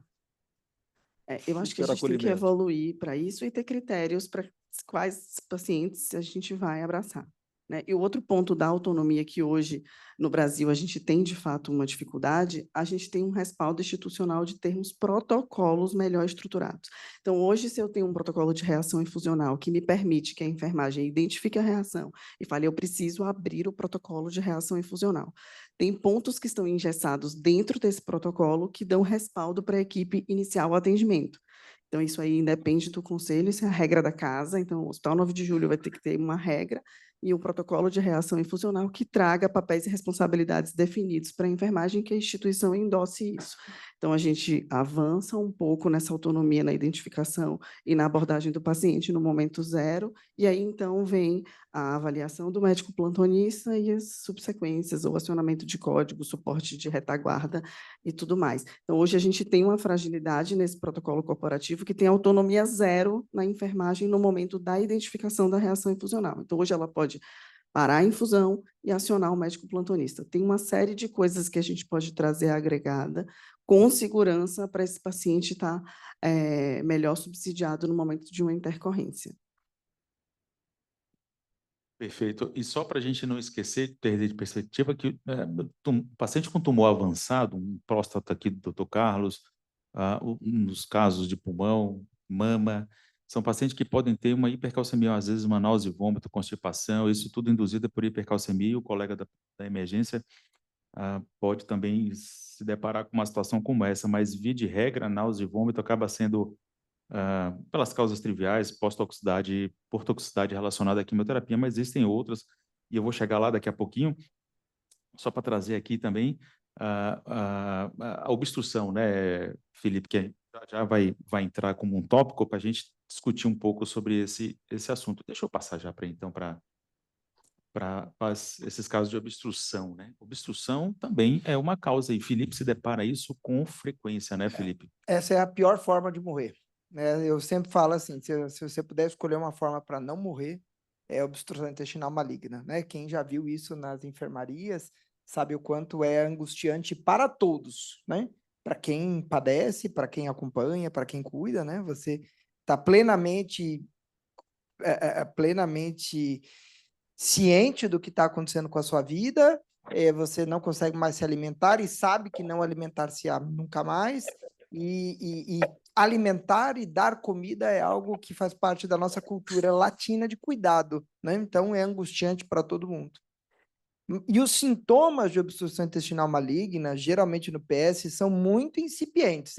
Eu acho que a super gente tem que acolhimento. evoluir para isso e ter critérios para quais pacientes a gente vai abraçar, né? E o outro ponto da autonomia que hoje no Brasil a gente tem de fato uma dificuldade, a gente tem um respaldo institucional de termos protocolos melhor estruturados. Então, hoje, se eu tenho um protocolo de reação infusional que me permite que a enfermagem identifique a reação e fale, eu preciso abrir o protocolo de reação infusional. Tem pontos que estão engessados dentro desse protocolo que dão respaldo para a equipe iniciar o atendimento. Então, isso aí independe do conselho, isso é a regra da casa. Então, o Hospital 9 de Julho vai ter que ter uma regra e um protocolo de reação infusional que traga papéis e responsabilidades definidos para a enfermagem, que a instituição endosse isso. Então, a gente avança um pouco nessa autonomia na identificação e na abordagem do paciente no momento zero, e aí, então, vem a avaliação do médico plantonista e as subsequências, o acionamento de código, suporte de retaguarda e tudo mais. Então, hoje a gente tem uma fragilidade nesse protocolo corporativo que tem autonomia zero na enfermagem no momento da identificação da reação infusional. Então, hoje ela pode parar a infusão e acionar o médico plantonista. Tem uma série de coisas que a gente pode trazer agregada com segurança para esse paciente estar melhor subsidiado no momento de uma intercorrência. Perfeito. E só para a gente não esquecer, perder de perspectiva, que paciente com tumor avançado, um próstata aqui do Dr. Carlos, um dos casos de pulmão, mama, são pacientes que podem ter uma hipercalcemia, às vezes uma náusea e vômito, constipação, isso tudo induzido por hipercalcemia, e o colega da emergência pode também se deparar com uma situação como essa, mas via de regra, náusea e vômito acaba sendo pelas causas triviais, pós-toxicidade, por toxicidade relacionada à quimioterapia, mas existem outras, e eu vou chegar lá daqui a pouquinho, só para trazer aqui também a obstrução, né, Felipe, que já vai entrar como um tópico para a gente discutir um pouco sobre esse assunto. Deixa eu passar já para esses casos de obstrução, né? Obstrução também é uma causa, e Felipe se depara isso com frequência, né, Felipe? Essa é a pior forma de morrer, né? Eu sempre falo assim, se você puder escolher uma forma para não morrer, é obstrução intestinal maligna, né? Quem já viu isso nas enfermarias sabe o quanto é angustiante para todos, né? Para quem padece, para quem acompanha, para quem cuida, né? Você está plenamente ciente do que está acontecendo com a sua vida, você não consegue mais se alimentar e sabe que não alimentar-se-á nunca mais, e alimentar e dar comida é algo que faz parte da nossa cultura latina de cuidado, né? Então é angustiante para todo mundo. E os sintomas de obstrução intestinal maligna, geralmente no PS, são muito incipientes,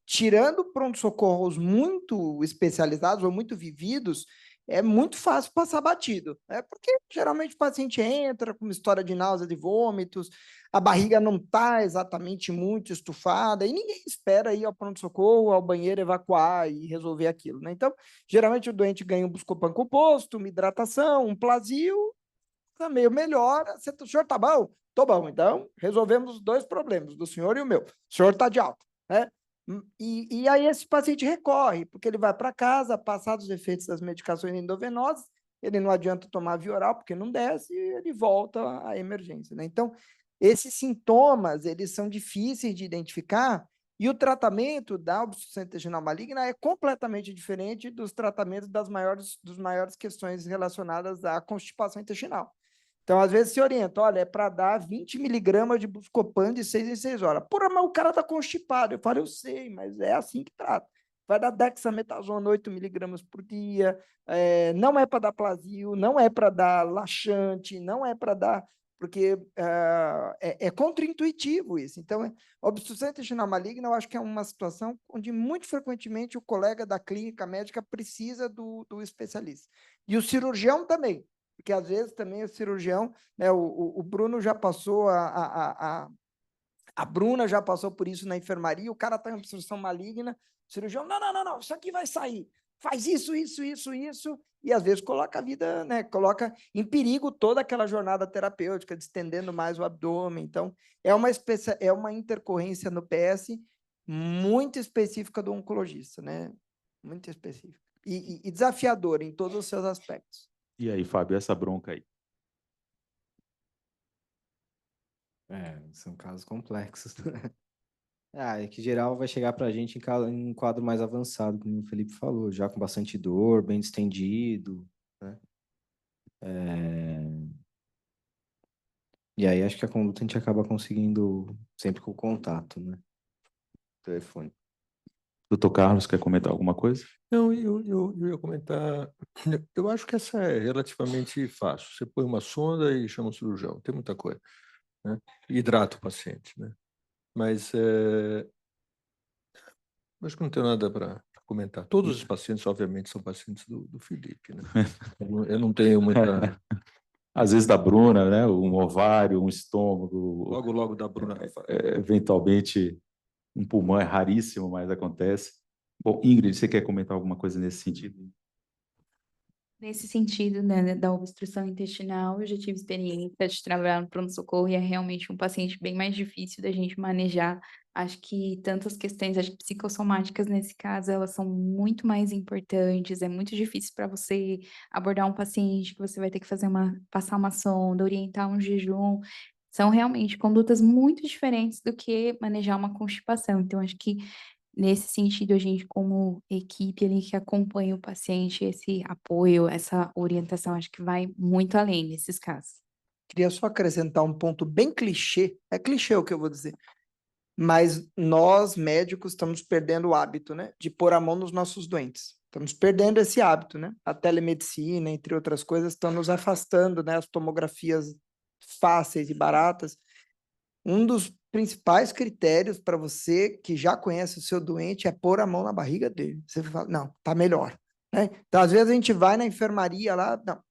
tirando pronto-socorros muito especializados ou muito vividos, é muito fácil passar batido, né? Porque geralmente o paciente entra com uma história de náusea, de vômitos, a barriga não está exatamente muito estufada, e ninguém espera ir ao pronto-socorro, ao banheiro, evacuar e resolver aquilo, né? Então, geralmente o doente ganha um Buscopan composto, uma hidratação, um Plasio, tá meio melhor, o senhor tá bom? Tô bom, então resolvemos os 2 problemas, do senhor e o meu. O senhor tá de alta, né? E aí esse paciente recorre, porque ele vai para casa, passados os efeitos das medicações endovenosas, ele não adianta tomar via oral, porque não desce, e ele volta à emergência, né? Então, esses sintomas, eles são difíceis de identificar, e o tratamento da obstrução intestinal maligna é completamente diferente dos tratamentos das maiores questões relacionadas à constipação intestinal. Então, às vezes, se orienta, olha, é para dar 20 miligramas de Buscopan de 6 em 6 horas. Porra, mas o cara está constipado. Eu falo, eu sei, mas é assim que trata. Vai dar dexametasona 8 miligramas por dia, não é para dar Plasio, não é para dar laxante, não é para dar porque é contraintuitivo isso. Então, a obstrução intestinal maligna, eu acho que é uma situação onde, muito frequentemente, o colega da clínica médica precisa do especialista. E o cirurgião também, porque, às vezes, também o cirurgião, né, o Bruno já passou, a Bruna já passou por isso na enfermaria, o cara está em obstrução maligna, o cirurgião, não, isso aqui vai sair, faz isso, e às vezes coloca a vida, né, coloca em perigo toda aquela jornada terapêutica, distendendo mais o abdômen. Então, é uma intercorrência no PS muito específica do oncologista, né? Muito específica. E desafiadora em todos os seus aspectos. E aí, Fábio, essa bronca aí? São casos complexos. É que geral vai chegar para a gente em um quadro mais avançado, como o Felipe falou, já com bastante dor, bem distendido, né? E aí acho que a conduta a gente acaba conseguindo sempre com o contato, né? Telefone. Doutor Carlos, quer comentar alguma coisa? Não, eu ia comentar. Eu acho que essa é relativamente fácil. Você põe uma sonda e chama o cirurgião, não tem muita coisa, né? Hidrata o paciente, né? Mas acho que não tenho nada para comentar. Todos os pacientes, obviamente, são pacientes do Felipe, né? Eu não tenho muita. Às vezes da Bruna, né? Um ovário, um estômago, Logo da Bruna. eventualmente um pulmão, é raríssimo, mas acontece. Bom, Ingrid, você quer comentar alguma coisa nesse sentido? Nesse sentido, né, da obstrução intestinal, eu já tive experiência de trabalhar no pronto-socorro e é realmente um paciente bem mais difícil da gente manejar. Acho que tantas questões psicossomáticas, nesse caso, elas são muito mais importantes. É muito difícil para você abordar um paciente que você vai ter que passar uma sonda, orientar um jejum. São realmente condutas muito diferentes do que manejar uma constipação. Então, acho que nesse sentido, a gente, como equipe ali que acompanha o paciente, esse apoio, essa orientação, acho que vai muito além nesses casos. Queria só acrescentar um ponto bem clichê, é clichê o que eu vou dizer, mas nós, médicos, estamos perdendo o hábito, né, de pôr a mão nos nossos doentes. Estamos perdendo esse hábito, né? A telemedicina, entre outras coisas, estão nos afastando, né? As tomografias fáceis e baratas. Um dos principais critérios para você que já conhece o seu doente é pôr a mão na barriga dele. Você fala, não, tá melhor. Né? Então, às vezes, a gente vai na enfermaria lá, não,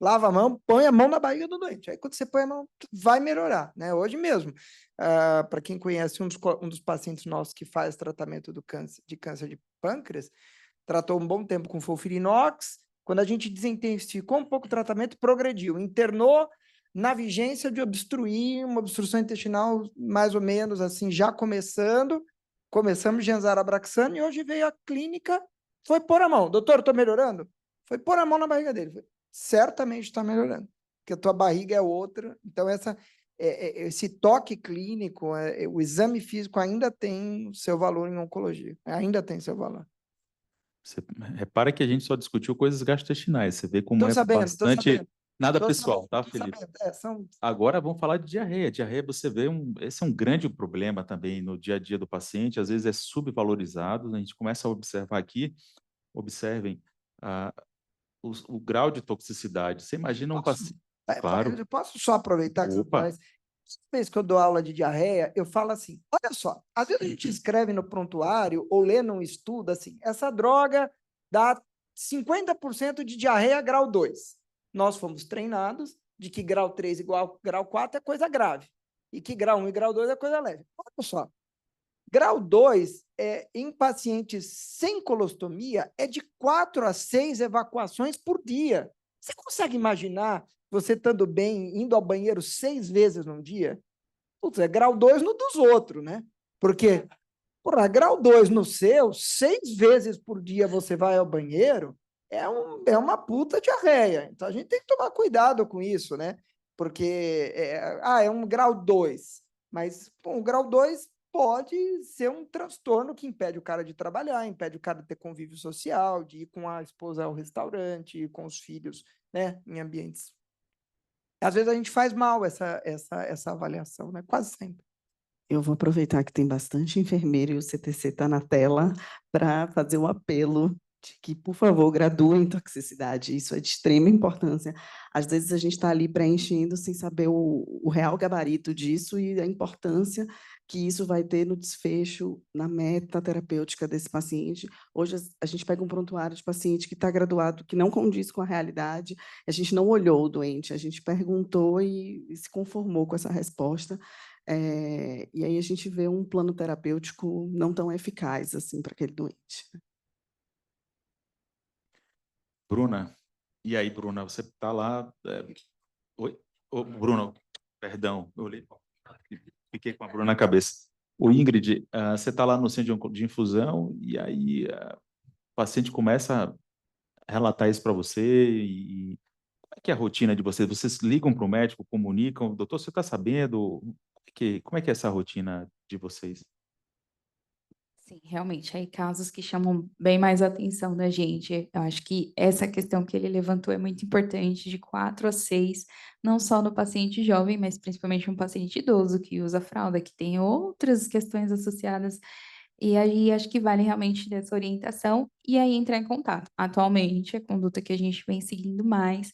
lava a mão, põe a mão na barriga do doente. Aí, quando você põe a mão, vai melhorar. Né? Hoje mesmo, para quem conhece um dos pacientes nossos que faz tratamento de câncer de pâncreas, tratou um bom tempo com FOLFIRINOX. Quando a gente desintensificou um pouco o tratamento, progrediu. Internou na vigência de obstruir uma obstrução intestinal, mais ou menos assim, já começamos Genzara Abraxane, e hoje veio a clínica, foi pôr a mão. Doutor, estou melhorando? Foi pôr a mão na barriga dele. Certamente está melhorando, porque a tua barriga é outra. Então, esse toque clínico, o exame físico ainda tem seu valor em oncologia, ainda tem seu valor. Você repara que a gente só discutiu coisas gastrointestinais. Você vê como Tô sabendo. Nada Tô pessoal, sabendo, tá, Felipe? sabendo. Agora vamos falar de diarreia. Diarreia, você vê, esse é um grande problema também no dia a dia do paciente, às vezes é subvalorizado. A gente começa a observar aqui, observem o grau de toxicidade. Você imagina um paciente. Claro. Eu posso só aproveitar que Opa. toda vez que eu dou aula de diarreia, eu falo assim: olha só, às vezes a gente escreve no prontuário ou lê num estudo assim, essa droga dá 50% de diarreia grau 2. Nós fomos treinados de que grau 3 igual grau 4 é coisa grave, e que grau 1 e grau 2 é coisa leve. Olha só, grau 2, em pacientes sem colostomia, é de 4 a 6 evacuações por dia. Você consegue imaginar você estando bem, indo ao banheiro 6 vezes num dia? Putz, é grau 2 no dos outros, né? Porque, grau 2 no seu, 6 vezes por dia você vai ao banheiro, é uma puta diarreia. Então, a gente tem que tomar cuidado com isso, né? Porque, é um grau 2, mas um grau 2 pode ser um transtorno que impede o cara de trabalhar, impede o cara de ter convívio social, de ir com a esposa ao restaurante, ir com os filhos, né, em ambientes. Às vezes a gente faz mal essa avaliação, né? Quase sempre. Eu vou aproveitar que tem bastante enfermeiro e o CTC está na tela para fazer um apelo que, por favor, graduem em toxicidade. Isso é de extrema importância. Às vezes a gente está ali preenchendo sem saber o real gabarito disso e a importância que isso vai ter no desfecho, na meta terapêutica desse paciente. Hoje a gente pega um prontuário de paciente que está graduado, que não condiz com a realidade, a gente não olhou o doente, a gente perguntou e se conformou com essa resposta. E aí a gente vê um plano terapêutico não tão eficaz assim para aquele doente. Bruna, e aí, Bruna, você está lá... Oi? Ô, Bruno, perdão, eu olhei, fiquei com a Bruna na cabeça. O Ingrid, você está lá no centro de infusão e aí o paciente começa a relatar isso para você e como é que é a rotina de vocês? Vocês ligam para o médico, comunicam, doutor, você está sabendo? Como é que é essa rotina de vocês? Sim, realmente, aí casos que chamam bem mais a atenção da gente. Eu acho que essa questão que ele levantou é muito importante, de 4 a 6, não só no paciente jovem, mas principalmente no paciente idoso que usa fralda, que tem outras questões associadas. E aí acho que vale realmente dessa orientação e aí entrar em contato. Atualmente, a conduta que a gente vem seguindo mais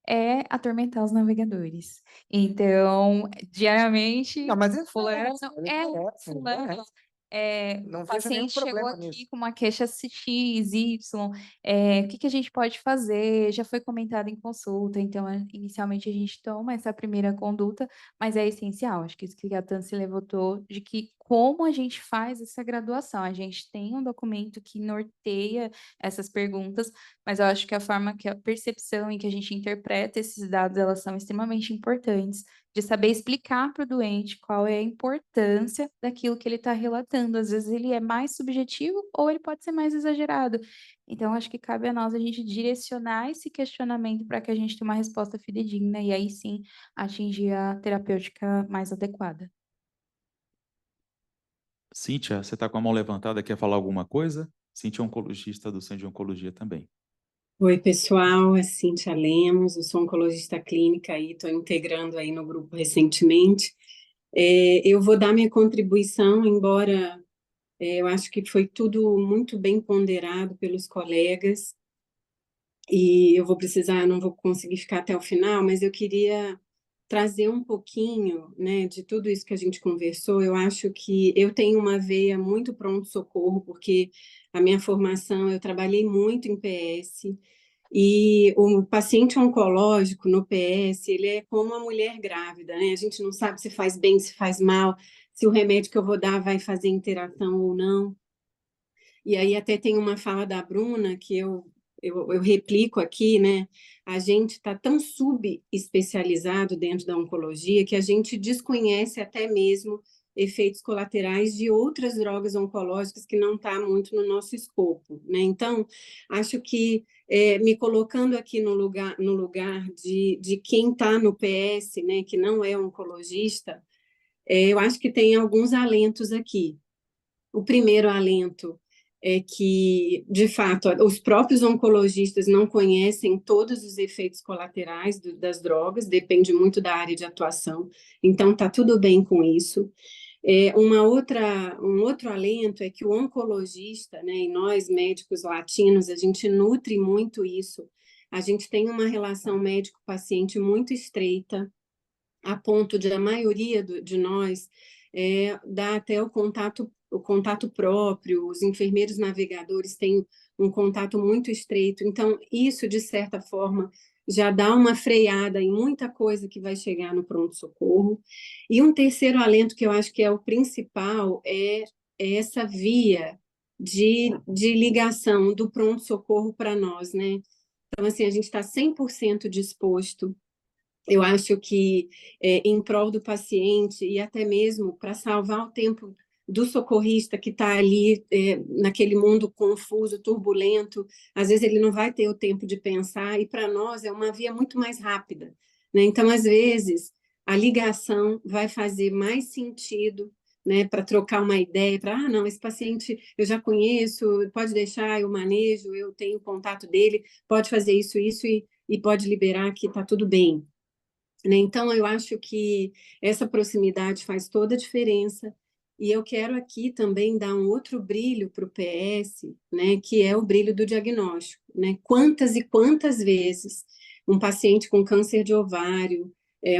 é atormentar os navegadores. Então, diariamente, Não, mas isso fulano, fulano. Não o vejo nenhum paciente chegou problema aqui nisso. com uma queixa X, Y, o que que a gente pode fazer? Já foi comentado em consulta, então, inicialmente a gente toma essa primeira conduta, mas é essencial, acho que isso que a Tansy levantou, de que como a gente faz essa graduação, a gente tem um documento que norteia essas perguntas, mas eu acho que a forma que a percepção em que a gente interpreta esses dados, elas são extremamente importantes, de saber explicar para o doente qual é a importância daquilo que ele está relatando. Às vezes ele é mais subjetivo ou ele pode ser mais exagerado. Então, acho que cabe a nós a gente direcionar esse questionamento para que a gente tenha uma resposta fidedigna e aí sim atingir a terapêutica mais adequada. Cíntia, você está com a mão levantada, quer falar alguma coisa? Cíntia é oncologista do Centro de Oncologia também. Oi, pessoal, é Cíntia Lemos, eu sou oncologista clínica e estou integrando aí no grupo recentemente. Eu vou dar minha contribuição, embora eu acho que foi tudo muito bem ponderado pelos colegas, e eu não vou conseguir ficar até o final, mas eu queria trazer um pouquinho, né, de tudo isso que a gente conversou. Eu acho que eu tenho uma veia muito pronto-socorro, porque a minha formação, eu trabalhei muito em PS, e o paciente oncológico no PS, ele é como uma mulher grávida, né? A gente não sabe se faz bem, se faz mal, se o remédio que eu vou dar vai fazer interação ou não. E aí até tem uma fala da Bruna que eu replico aqui, né? A gente está tão subespecializado dentro da oncologia que a gente desconhece até mesmo efeitos colaterais de outras drogas oncológicas que não está muito no nosso escopo, né? Então, acho que me colocando aqui no lugar de quem está no PS, né, que não é oncologista, eu acho que tem alguns alentos aqui. O primeiro alento é que, de fato, os próprios oncologistas não conhecem todos os efeitos colaterais das drogas, depende muito da área de atuação, então está tudo bem com isso. Um outro alento é que o oncologista, né, e nós médicos latinos, a gente nutre muito isso, a gente tem uma relação médico-paciente muito estreita, a ponto de a maioria de nós dar até o contato próprio, os enfermeiros navegadores têm um contato muito estreito, então isso, de certa forma, já dá uma freada em muita coisa que vai chegar no pronto-socorro. E um terceiro alento, que eu acho que é o principal, é essa via de ligação do pronto-socorro para nós, né? Então, assim, a gente está 100% disposto. Eu acho que, em prol do paciente e até mesmo para salvar o tempo do socorrista que está ali naquele mundo confuso, turbulento, às vezes ele não vai ter o tempo de pensar, e para nós é uma via muito mais rápida, né? Então, às vezes, a ligação vai fazer mais sentido, né, para trocar uma ideia, não, esse paciente eu já conheço, pode deixar, eu manejo, eu tenho contato dele, pode fazer isso e pode liberar que está tudo bem. Né? Então, eu acho que essa proximidade faz toda a diferença E eu quero aqui também dar um outro brilho para o PS, né, que é o brilho do diagnóstico, né? Quantas e quantas vezes um paciente com câncer de ovário,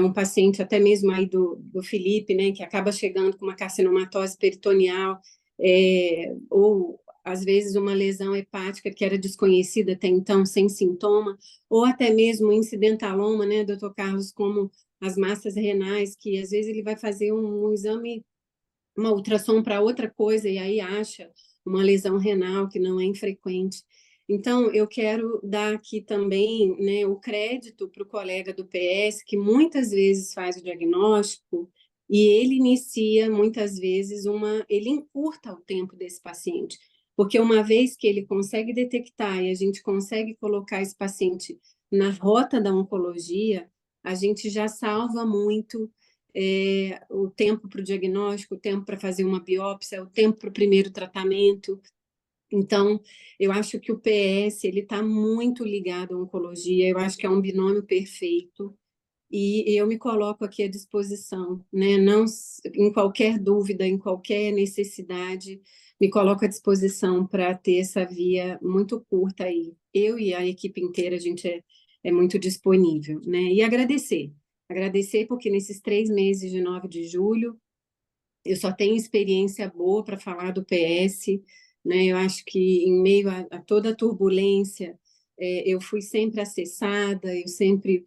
um paciente até mesmo aí do Felipe, né, que acaba chegando com uma carcinomatose peritoneal, ou às vezes uma lesão hepática que era desconhecida até então, sem sintoma, ou até mesmo incidentaloma, né, doutor Carlos, como as massas renais, que às vezes ele vai fazer um exame, uma ultrassom para outra coisa, e aí acha uma lesão renal que não é infrequente. Então, eu quero dar aqui também, né, o crédito para o colega do PS, que muitas vezes faz o diagnóstico, e ele inicia, muitas vezes, ele encurta o tempo desse paciente, porque uma vez que ele consegue detectar e a gente consegue colocar esse paciente na rota da oncologia, a gente já salva muito o tempo para o diagnóstico, o tempo para fazer uma biópsia, o tempo para o primeiro tratamento. Então, eu acho que o PS ele está muito ligado à oncologia, eu acho que é um binômio perfeito, e eu me coloco aqui à disposição, né? Não, em qualquer dúvida, em qualquer necessidade, me coloco à disposição para ter essa via muito curta aí. Eu e a equipe inteira, a gente é muito disponível, né? E agradecer porque nesses 3 meses de 9 de julho, eu só tenho experiência boa para falar do PS, né? Eu acho que em meio a toda a turbulência, eu fui sempre acessada, eu sempre,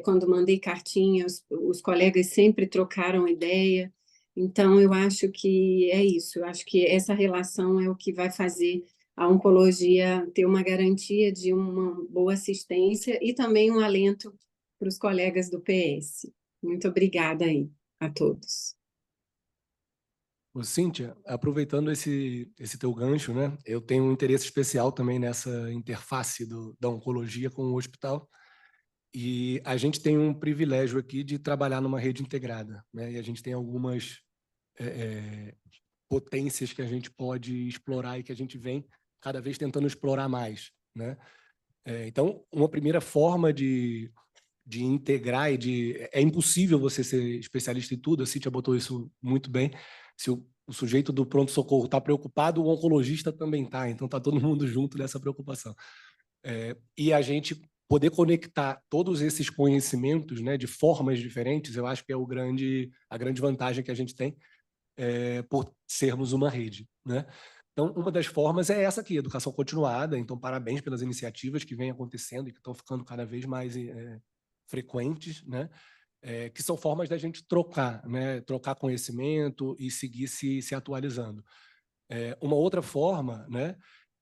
quando mandei cartinha, os colegas sempre trocaram ideia. Então, eu acho que é isso, eu acho que essa relação é o que vai fazer a oncologia ter uma garantia de uma boa assistência e também um alento para os colegas do PS. Muito obrigada aí a todos. Ô, Cíntia, aproveitando esse teu gancho, né? Eu tenho um interesse especial também nessa interface da oncologia com o hospital. E a gente tem um privilégio aqui de trabalhar numa rede integrada, né? E a gente tem algumas potências que a gente pode explorar e que a gente vem cada vez tentando explorar mais, né? Então, uma primeira forma de integrar é impossível você ser especialista em tudo, a Cíntia botou isso muito bem. Se o sujeito do pronto-socorro está preocupado, o oncologista também está, então está todo mundo junto nessa preocupação. E a gente poder conectar todos esses conhecimentos, né, de formas diferentes, eu acho que é a grande vantagem que a gente tem por sermos uma rede, né? Então, uma das formas é essa aqui, educação continuada. Então, parabéns pelas iniciativas que vêm acontecendo e que estão ficando cada vez mais frequentes, né? Que são formas da gente trocar, né? Trocar conhecimento e seguir se atualizando. Uma outra forma, né,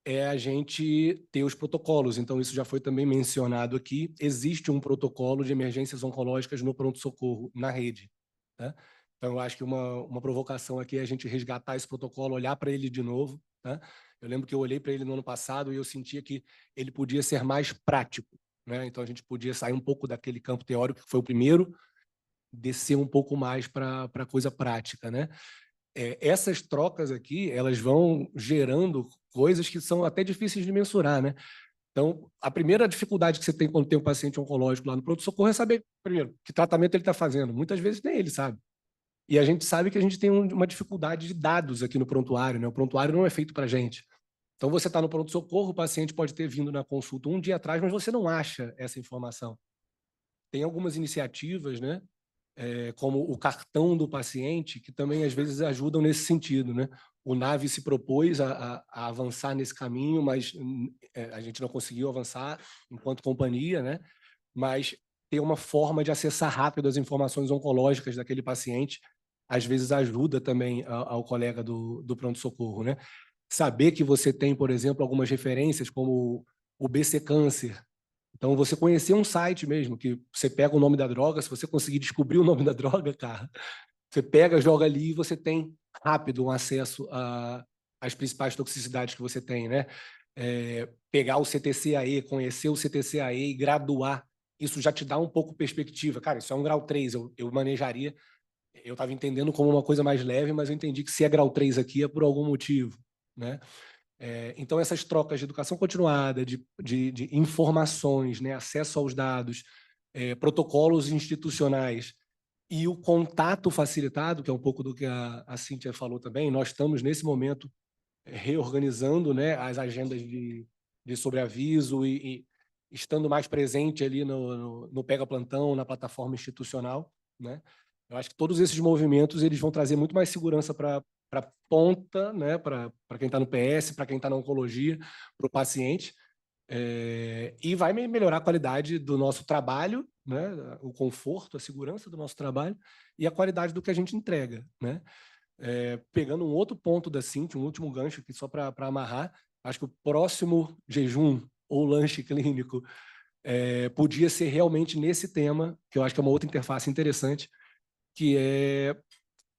é a gente ter os protocolos. Então, isso já foi também mencionado aqui. Existe um protocolo de emergências oncológicas no pronto-socorro, na rede, tá? Então, eu acho que uma provocação aqui é a gente resgatar esse protocolo, olhar para ele de novo, tá? Eu lembro que eu olhei para ele no ano passado e eu sentia que ele podia ser mais prático, né? Então, a gente podia sair um pouco daquele campo teórico, que foi o primeiro, descer um pouco mais para a coisa prática, né? Essas trocas aqui, elas vão gerando coisas que são até difíceis de mensurar, né? Então, a primeira dificuldade que você tem quando tem um paciente oncológico lá no pronto-socorro é saber, primeiro, que tratamento ele está fazendo. Muitas vezes nem ele sabe. E a gente sabe que a gente tem uma dificuldade de dados aqui no prontuário, né? O prontuário não é feito para a gente. Então, você está no pronto-socorro, o paciente pode ter vindo na consulta um dia atrás, mas você não acha essa informação. Tem algumas iniciativas, né? Como o cartão do paciente, que também às vezes ajudam nesse sentido, né? O NAVE se propôs a avançar nesse caminho, mas a gente não conseguiu avançar enquanto companhia, né? Mas ter uma forma de acessar rápido as informações oncológicas daquele paciente, às vezes ajuda também ao colega do pronto-socorro, né? Saber que você tem, por exemplo, algumas referências, como o BC Câncer. Então, você conhecer um site mesmo, que você pega o nome da droga, se você conseguir descobrir o nome da droga, cara, você pega, joga ali e você tem rápido um acesso às principais toxicidades que você tem, né? Pegar o CTC-AE, conhecer o CTC-AE e graduar, isso já te dá um pouco perspectiva. Cara, isso é um grau 3, eu manejaria, eu estava entendendo como uma coisa mais leve, mas eu entendi que se é grau 3 aqui é por algum motivo, né? Então, essas trocas de educação continuada, de informações, né, acesso aos dados, protocolos institucionais, E o contato facilitado, que é um pouco do que a Cíntia falou também, nós estamos, nesse momento, reorganizando, né, as agendas de sobreaviso e estando mais presente ali no Pega Plantão, na plataforma institucional, né? Eu acho que todos esses movimentos eles vão trazer muito mais segurança para a ponta, né, para quem está no PS, para quem está na oncologia, para o paciente, e vai melhorar a qualidade do nosso trabalho, né, o conforto, a segurança do nosso trabalho e a qualidade do que a gente entrega, né? Pegando um outro ponto da Cintia, um último gancho aqui só para amarrar, acho que o próximo jejum ou lanche clínico podia ser realmente nesse tema, que eu acho que é uma outra interface interessante, que é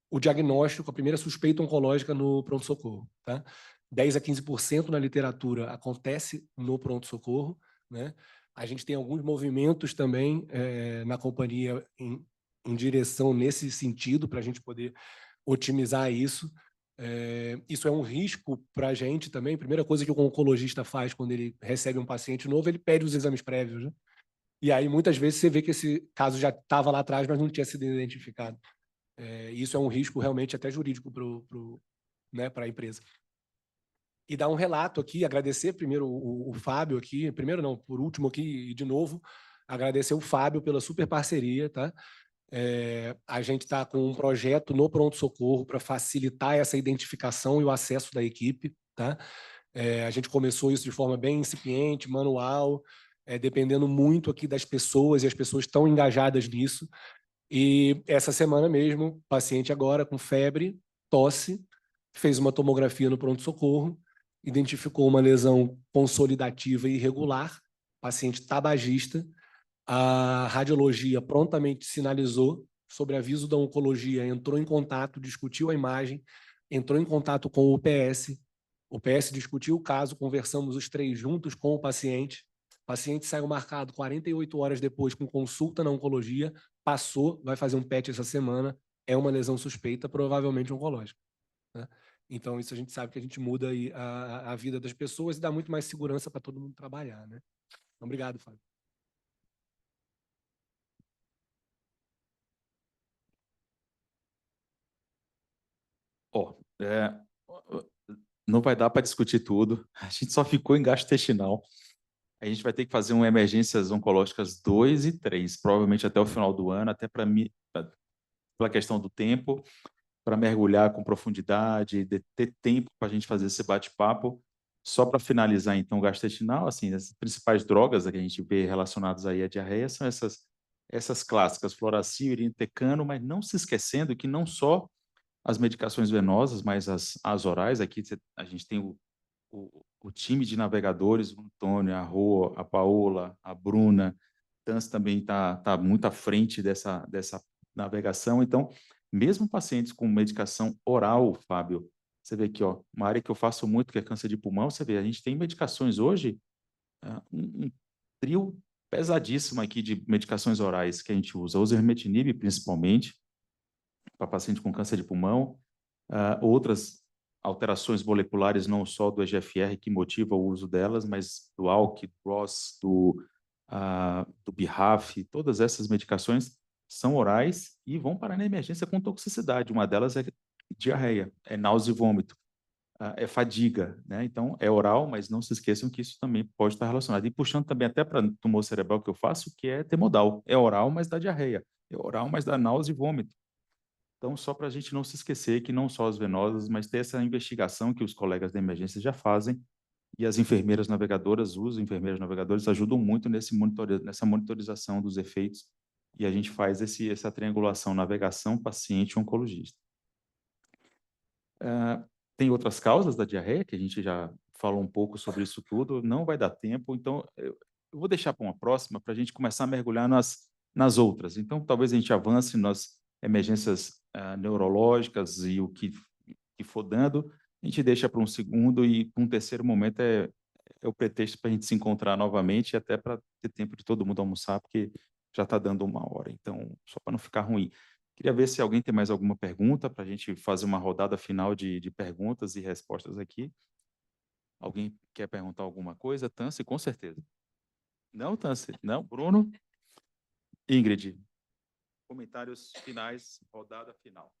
o diagnóstico, a primeira suspeita oncológica no pronto-socorro. Tá? 10 a 15% na literatura acontece no pronto-socorro. Né? A gente tem alguns movimentos também na companhia em direção nesse sentido, para a gente poder otimizar isso. Isso é um risco para a gente também. A primeira coisa que o oncologista faz quando ele recebe um paciente novo, ele pede os exames prévios. Né? E aí, muitas vezes, você vê que esse caso já estava lá atrás, mas não tinha sido identificado. Isso é um risco realmente até jurídico para a empresa. E dar um relato aqui, agradecer primeiro o Fábio aqui, primeiro não, por último aqui, e de novo, agradecer o Fábio pela super parceria, tá? A gente está com um projeto no pronto-socorro para facilitar essa identificação e o acesso da equipe. Tá? A gente começou isso de forma bem incipiente, manual, dependendo muito aqui das pessoas, e as pessoas estão engajadas nisso. E essa semana mesmo, paciente agora com febre, tosse, fez uma tomografia no pronto-socorro, identificou uma lesão consolidativa irregular, paciente tabagista. A radiologia prontamente sinalizou, sobre aviso da oncologia, entrou em contato, discutiu a imagem, entrou em contato com o PS. O PS discutiu o caso, conversamos os três juntos com o paciente. O paciente saiu marcado 48 horas depois com consulta na oncologia, passou, vai fazer um PET essa semana, é uma lesão suspeita, provavelmente oncológica. Né? Então, isso a gente sabe que a gente muda aí a vida das pessoas e dá muito mais segurança para todo mundo trabalhar. Né? Obrigado, Fábio. Não vai dar para discutir tudo. A gente só ficou em gastrointestinal. A gente vai ter que fazer um emergências oncológicas 2 e 3, provavelmente até o final do ano, até pela questão do tempo, para mergulhar com profundidade, ter tempo para a gente fazer esse bate-papo. Só para finalizar, então, o gastrointestinal, assim, as principais drogas que a gente vê relacionadas aí à diarreia são essas clássicas, fluoracil, irinotecan, mas não se esquecendo que não só as medicações venosas, mas as orais, aqui a gente tem o time de navegadores, o Antônio, a Rô, a Paola, a Bruna, Tans também está muito à frente dessa navegação. Então, mesmo pacientes com medicação oral, Fábio, você vê aqui, ó, uma área que eu faço muito, que é câncer de pulmão, você vê, a gente tem medicações hoje, um trio pesadíssimo aqui de medicações orais que a gente usa, o osimertinib, principalmente, para paciente com câncer de pulmão, outras alterações moleculares, não só do EGFR, que motiva o uso delas, mas do ALK, do ROS, do BRAF, todas essas medicações são orais e vão parar na emergência com toxicidade. Uma delas é diarreia, é náusea e vômito, é fadiga, né? Então, é oral, mas não se esqueçam que isso também pode estar relacionado. E puxando também até para tumor cerebral que eu faço, que é temodal. É oral, mas dá diarreia. É oral, mas dá náusea e vômito. Então, só para a gente não se esquecer que não só as venosas, mas ter essa investigação que os colegas da emergência já fazem e as enfermeiras navegadoras, os enfermeiros navegadores ajudam muito nessa monitorização dos efeitos e a gente faz essa triangulação navegação, paciente, oncologista. Tem outras causas da diarreia, que a gente já falou um pouco sobre isso tudo, não vai dar tempo, então eu vou deixar para uma próxima para a gente começar a mergulhar nas outras. Então, talvez a gente avance nas emergências neurológicas e o que for dando, a gente deixa para um segundo e um terceiro momento é o pretexto para a gente se encontrar novamente e até para ter tempo de todo mundo almoçar, porque já está dando 1 hora, então, só para não ficar ruim. Queria ver se alguém tem mais alguma pergunta para a gente fazer uma rodada final de perguntas e respostas aqui. Alguém quer perguntar alguma coisa? Tansi, com certeza. Não, Tansi? Não? Bruno? Ingrid? Comentários finais, rodada final.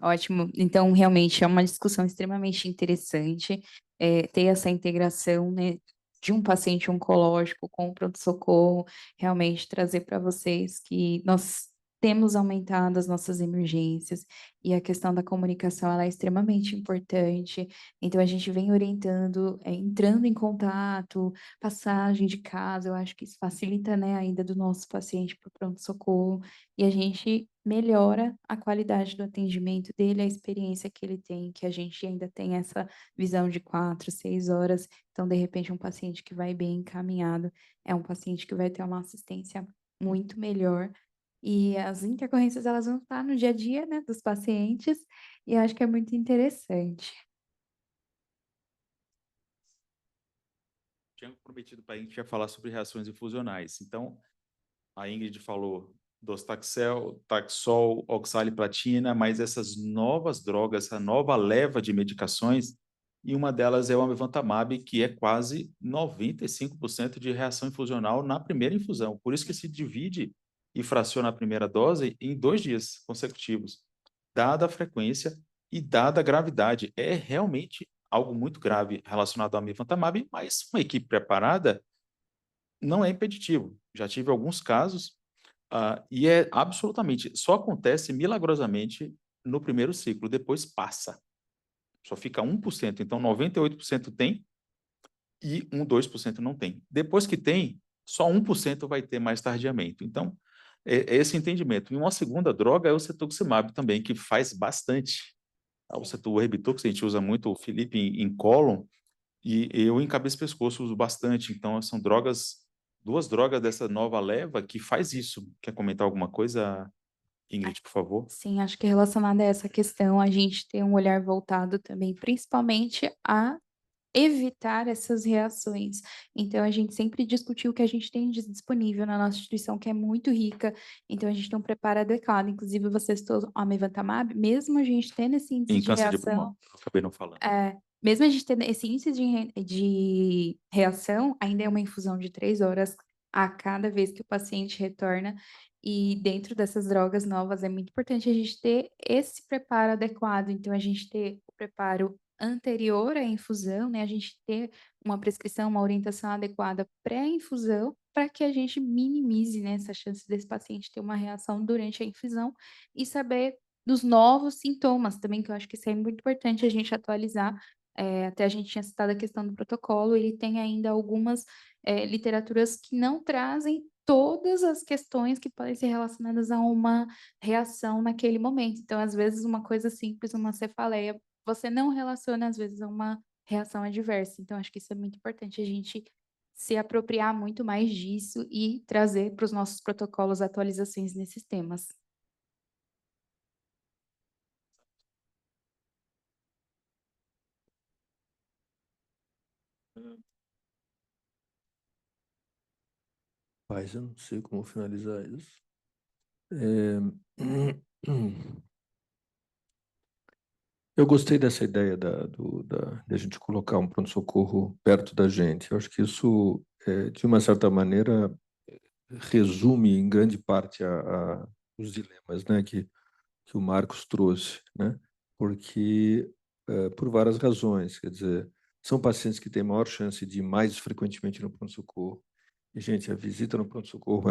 Ótimo. Então, realmente é uma discussão extremamente interessante, ter essa integração, né, de um paciente oncológico com o pronto-socorro, realmente trazer para vocês que nós temos aumentado as nossas emergências e a questão da comunicação ela é extremamente importante. Então, a gente vem orientando, entrando em contato, passagem de casa, eu acho que isso facilita, né, a ida do nosso paciente para o pronto-socorro e a gente melhora a qualidade do atendimento dele, a experiência que ele tem, que a gente ainda tem essa visão de 4, 6 horas. Então, de repente, um paciente que vai bem encaminhado é um paciente que vai ter uma assistência muito melhor. E as intercorrências, elas vão estar no dia a dia, né, dos pacientes, e eu acho que é muito interessante. Tinha prometido para a gente já falar sobre reações infusionais. Então, a Ingrid falou docetaxel, Taxol, oxaliplatina, mas essas novas drogas, essa nova leva de medicações, e uma delas é o amivantamab, que é quase 95% de reação infusional na primeira infusão. Por isso que se divide e fraciona a primeira dose em 2 dias consecutivos, dada a frequência e dada a gravidade. É realmente algo muito grave relacionado ao amivantamab, mas uma equipe preparada não é impeditivo. Já tive alguns casos, e é absolutamente, só acontece milagrosamente no primeiro ciclo, depois passa. Só fica 1%, então 98% tem e 2% não tem. Depois que tem, só 1% vai ter mais tardiamente. Então, é esse entendimento. E uma segunda droga é o cetuximab também, que faz bastante. O Erbitux, a gente usa muito, o Felipe em cólon, e eu em cabeça e pescoço uso bastante. Então, são drogas, 2 drogas dessa nova leva que faz isso. Quer comentar alguma coisa, Ingrid, por favor? Sim, acho que relacionada a essa questão, a gente tem um olhar voltado também, principalmente a evitar essas reações. Então, a gente sempre discutiu o que a gente tem disponível na nossa instituição, que é muito rica. Então, a gente tem um preparo adequado. Inclusive, você citou o amivantamab, mesmo a gente tendo esse índice Em de câncer de reação, pulmão, acabei não falando. mesmo a gente tendo esse índice de reação, ainda é uma infusão de 3 horas a cada vez que o paciente retorna. E dentro dessas drogas novas, é muito importante a gente ter esse preparo adequado. Então, a gente ter o preparo anterior à infusão, né? A gente ter uma prescrição, uma orientação adequada pré-infusão, para que a gente minimize, né, essa chance desse paciente ter uma reação durante a infusão e saber dos novos sintomas também, que eu acho que isso é muito importante a gente atualizar. Até a gente tinha citado a questão do protocolo, ele tem ainda algumas literaturas que não trazem todas as questões que podem ser relacionadas a uma reação naquele momento. Então, às vezes, uma coisa simples, uma cefaleia, você não relaciona, às vezes, a uma reação adversa. Então, acho que isso é muito importante a gente se apropriar muito mais disso e trazer para os nossos protocolos atualizações nesses temas. Mas eu não sei como finalizar isso. Eu gostei dessa ideia de a gente colocar um pronto-socorro perto da gente. Eu acho que isso, de uma certa maneira, resume em grande parte os dilemas, né, que o Marcos trouxe, né? Porque, por várias razões, quer dizer, são pacientes que têm maior chance de ir mais frequentemente no pronto-socorro. E, gente, a visita no pronto-socorro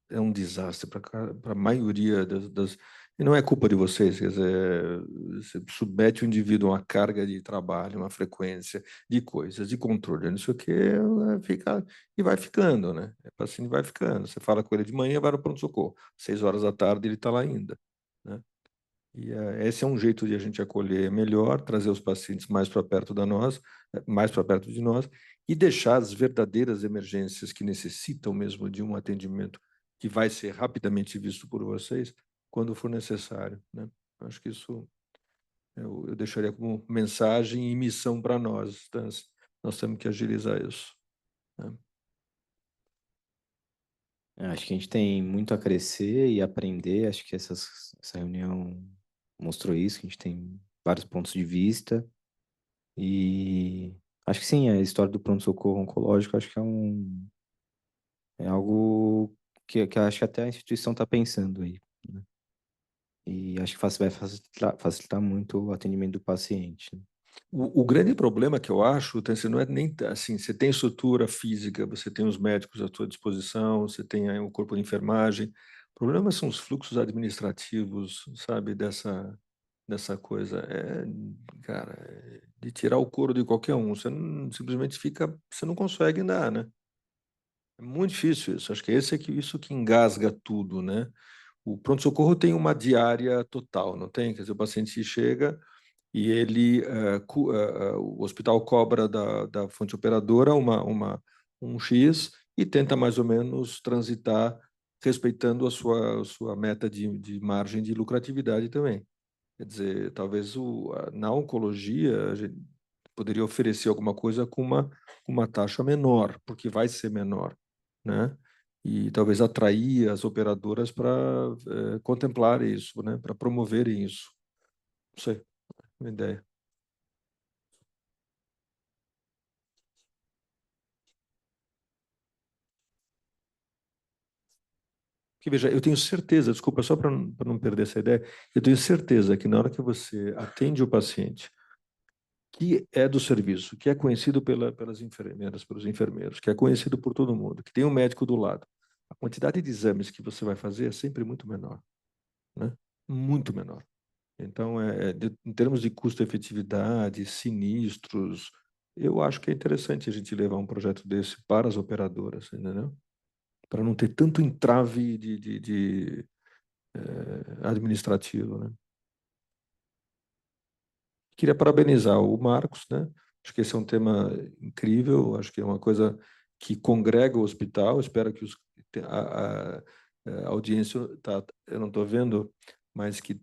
é um desastre para a maioria das. E não é culpa de vocês, quer dizer, você submete o indivíduo a uma carga de trabalho, uma frequência de coisas, de controle, não sei o quê, fica, e vai ficando, né? O paciente vai ficando. Você fala com ele de manhã, vai no pronto-socorro. 6 horas da tarde ele está lá ainda, né? E esse é um jeito de a gente acolher melhor, trazer os pacientes mais para perto mais para perto de nós, e deixar as verdadeiras emergências que necessitam mesmo de um atendimento que vai ser rapidamente visto por vocês, quando for necessário, né? Acho que isso eu deixaria como mensagem e missão para nós, tá? Nós temos que agilizar isso, né? Acho que a gente tem muito a crescer e aprender. Acho que essa reunião mostrou isso, que a gente tem vários pontos de vista. E acho que sim, a história do pronto-socorro oncológico, acho que é algo que eu acho que até a instituição está pensando aí, né? E acho que vai facilitar muito o atendimento do paciente, né? O grande problema que eu acho, Tancê, não é nem assim, você tem estrutura física, você tem os médicos à sua disposição, você tem aí o corpo de enfermagem. O problema são os fluxos administrativos, sabe, dessa coisa. Cara, de tirar o couro de qualquer um. Você não, simplesmente fica, você não consegue andar, né? É muito difícil isso. Acho que isso que engasga tudo, né? O pronto-socorro tem uma diária total, não tem? Quer dizer, o paciente chega e o hospital cobra da fonte operadora um X e tenta mais ou menos transitar respeitando a sua meta de margem de lucratividade também. Quer dizer, talvez na oncologia a gente poderia oferecer alguma coisa com uma taxa menor, porque vai ser menor, né? E talvez atrair as operadoras para contemplar isso, né? Para promoverem isso. Não sei, uma ideia. Porque, veja, eu tenho certeza, desculpa, só para não perder essa ideia, eu tenho certeza que na hora que você atende o paciente, que é do serviço, que é conhecido pelas enfermeiras, pelos enfermeiros, que é conhecido por todo mundo, que tem um médico do lado, a quantidade de exames que você vai fazer é sempre muito menor, né? Muito menor. Então, em termos de custo-efetividade, sinistros, eu acho que é interessante a gente levar um projeto desse para as operadoras, entendeu? Para não ter tanto entrave administrativo, né? Queria parabenizar o Marcos, né? Acho que esse é um tema incrível, acho que é uma coisa que congrega o hospital. Espero que a audiência, eu não estou vendo, mas que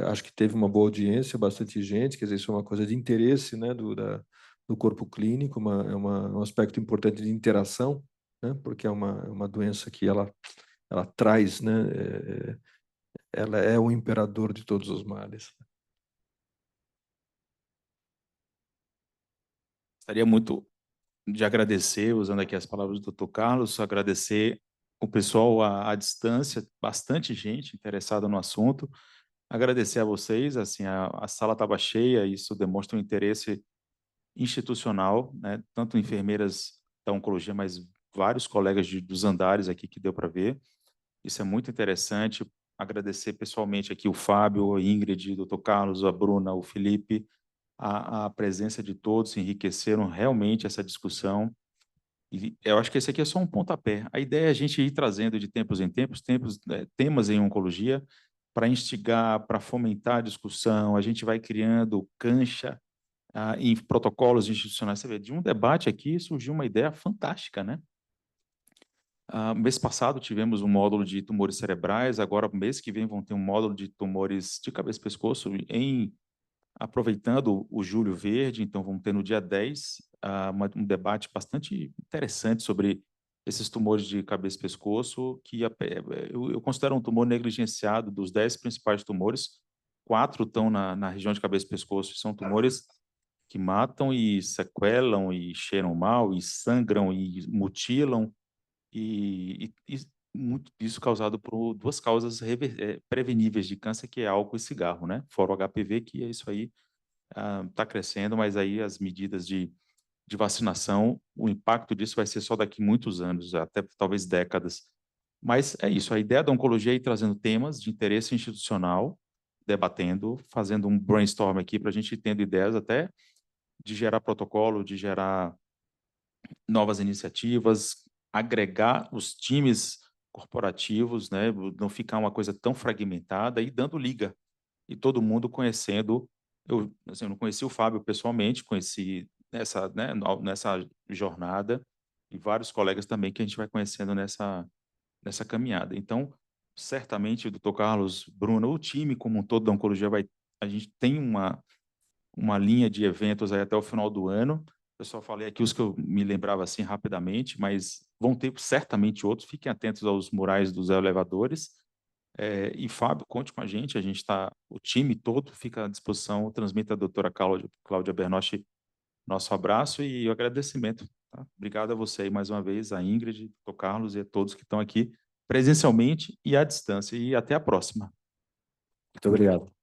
acho que teve uma boa audiência, bastante gente, quer dizer, isso é uma coisa de interesse, né, do corpo clínico, um aspecto importante de interação, né? Porque é uma doença que ela traz, né? Ela é o imperador de todos os males. Gostaria muito de agradecer, usando aqui as palavras do Dr. Carlos, agradecer o pessoal à distância, bastante gente interessada no assunto. Agradecer a vocês, assim, a sala estava cheia, isso demonstra um interesse institucional, né? Tanto enfermeiras da oncologia, mas vários colegas dos andares aqui que deu para ver. Isso é muito interessante. Agradecer pessoalmente aqui o Fábio, a Ingrid, o Dr. Carlos, a Bruna, o Felipe, a presença de todos, enriqueceram realmente essa discussão. E eu acho que esse aqui é só um pontapé. A ideia é a gente ir trazendo de tempos em tempos, temas em oncologia para instigar, para fomentar a discussão. A gente vai criando cancha em protocolos institucionais. Você vê, de um debate aqui surgiu uma ideia fantástica, né? Mês passado tivemos um módulo de tumores cerebrais, agora mês que vem vão ter um módulo de tumores de cabeça e pescoço aproveitando o Julho Verde, então vamos ter no dia 10 um debate bastante interessante sobre esses tumores de cabeça e pescoço, que eu considero um tumor negligenciado. Dos 10 principais tumores, 4 estão na região de cabeça e pescoço, são tumores que matam e sequelam e cheiram mal e sangram e mutilam, e muito disso causado por duas causas preveníveis de câncer, que é álcool e cigarro, né? Fora o HPV, que é isso aí, está crescendo, mas aí as medidas de vacinação, o impacto disso vai ser só daqui muitos anos, até talvez décadas. Mas é isso, a ideia da oncologia é ir trazendo temas de interesse institucional, debatendo, fazendo um brainstorm aqui para a gente ir tendo ideias até de gerar protocolo, de gerar novas iniciativas, agregar os times corporativos, né? Não ficar uma coisa tão fragmentada e dando liga. E todo mundo conhecendo. Eu não conheci o Fábio pessoalmente, conheci nessa jornada, e vários colegas também que a gente vai conhecendo nessa caminhada. Então, certamente, o Dr. Carlos, Bruno, o time como um todo da oncologia a gente tem uma linha de eventos aí até o final do ano. Eu só falei aqui os que eu me lembrava assim rapidamente, mas vão ter certamente outros. Fiquem atentos aos murais dos elevadores. E Fábio, conte com a gente está, o time todo fica à disposição. Transmita a doutora Cláudia Bernoschi nosso abraço e o agradecimento. Tá? Obrigado a você aí mais uma vez, a Ingrid, o Carlos e a todos que estão aqui presencialmente e à distância. E até a próxima. Muito obrigado.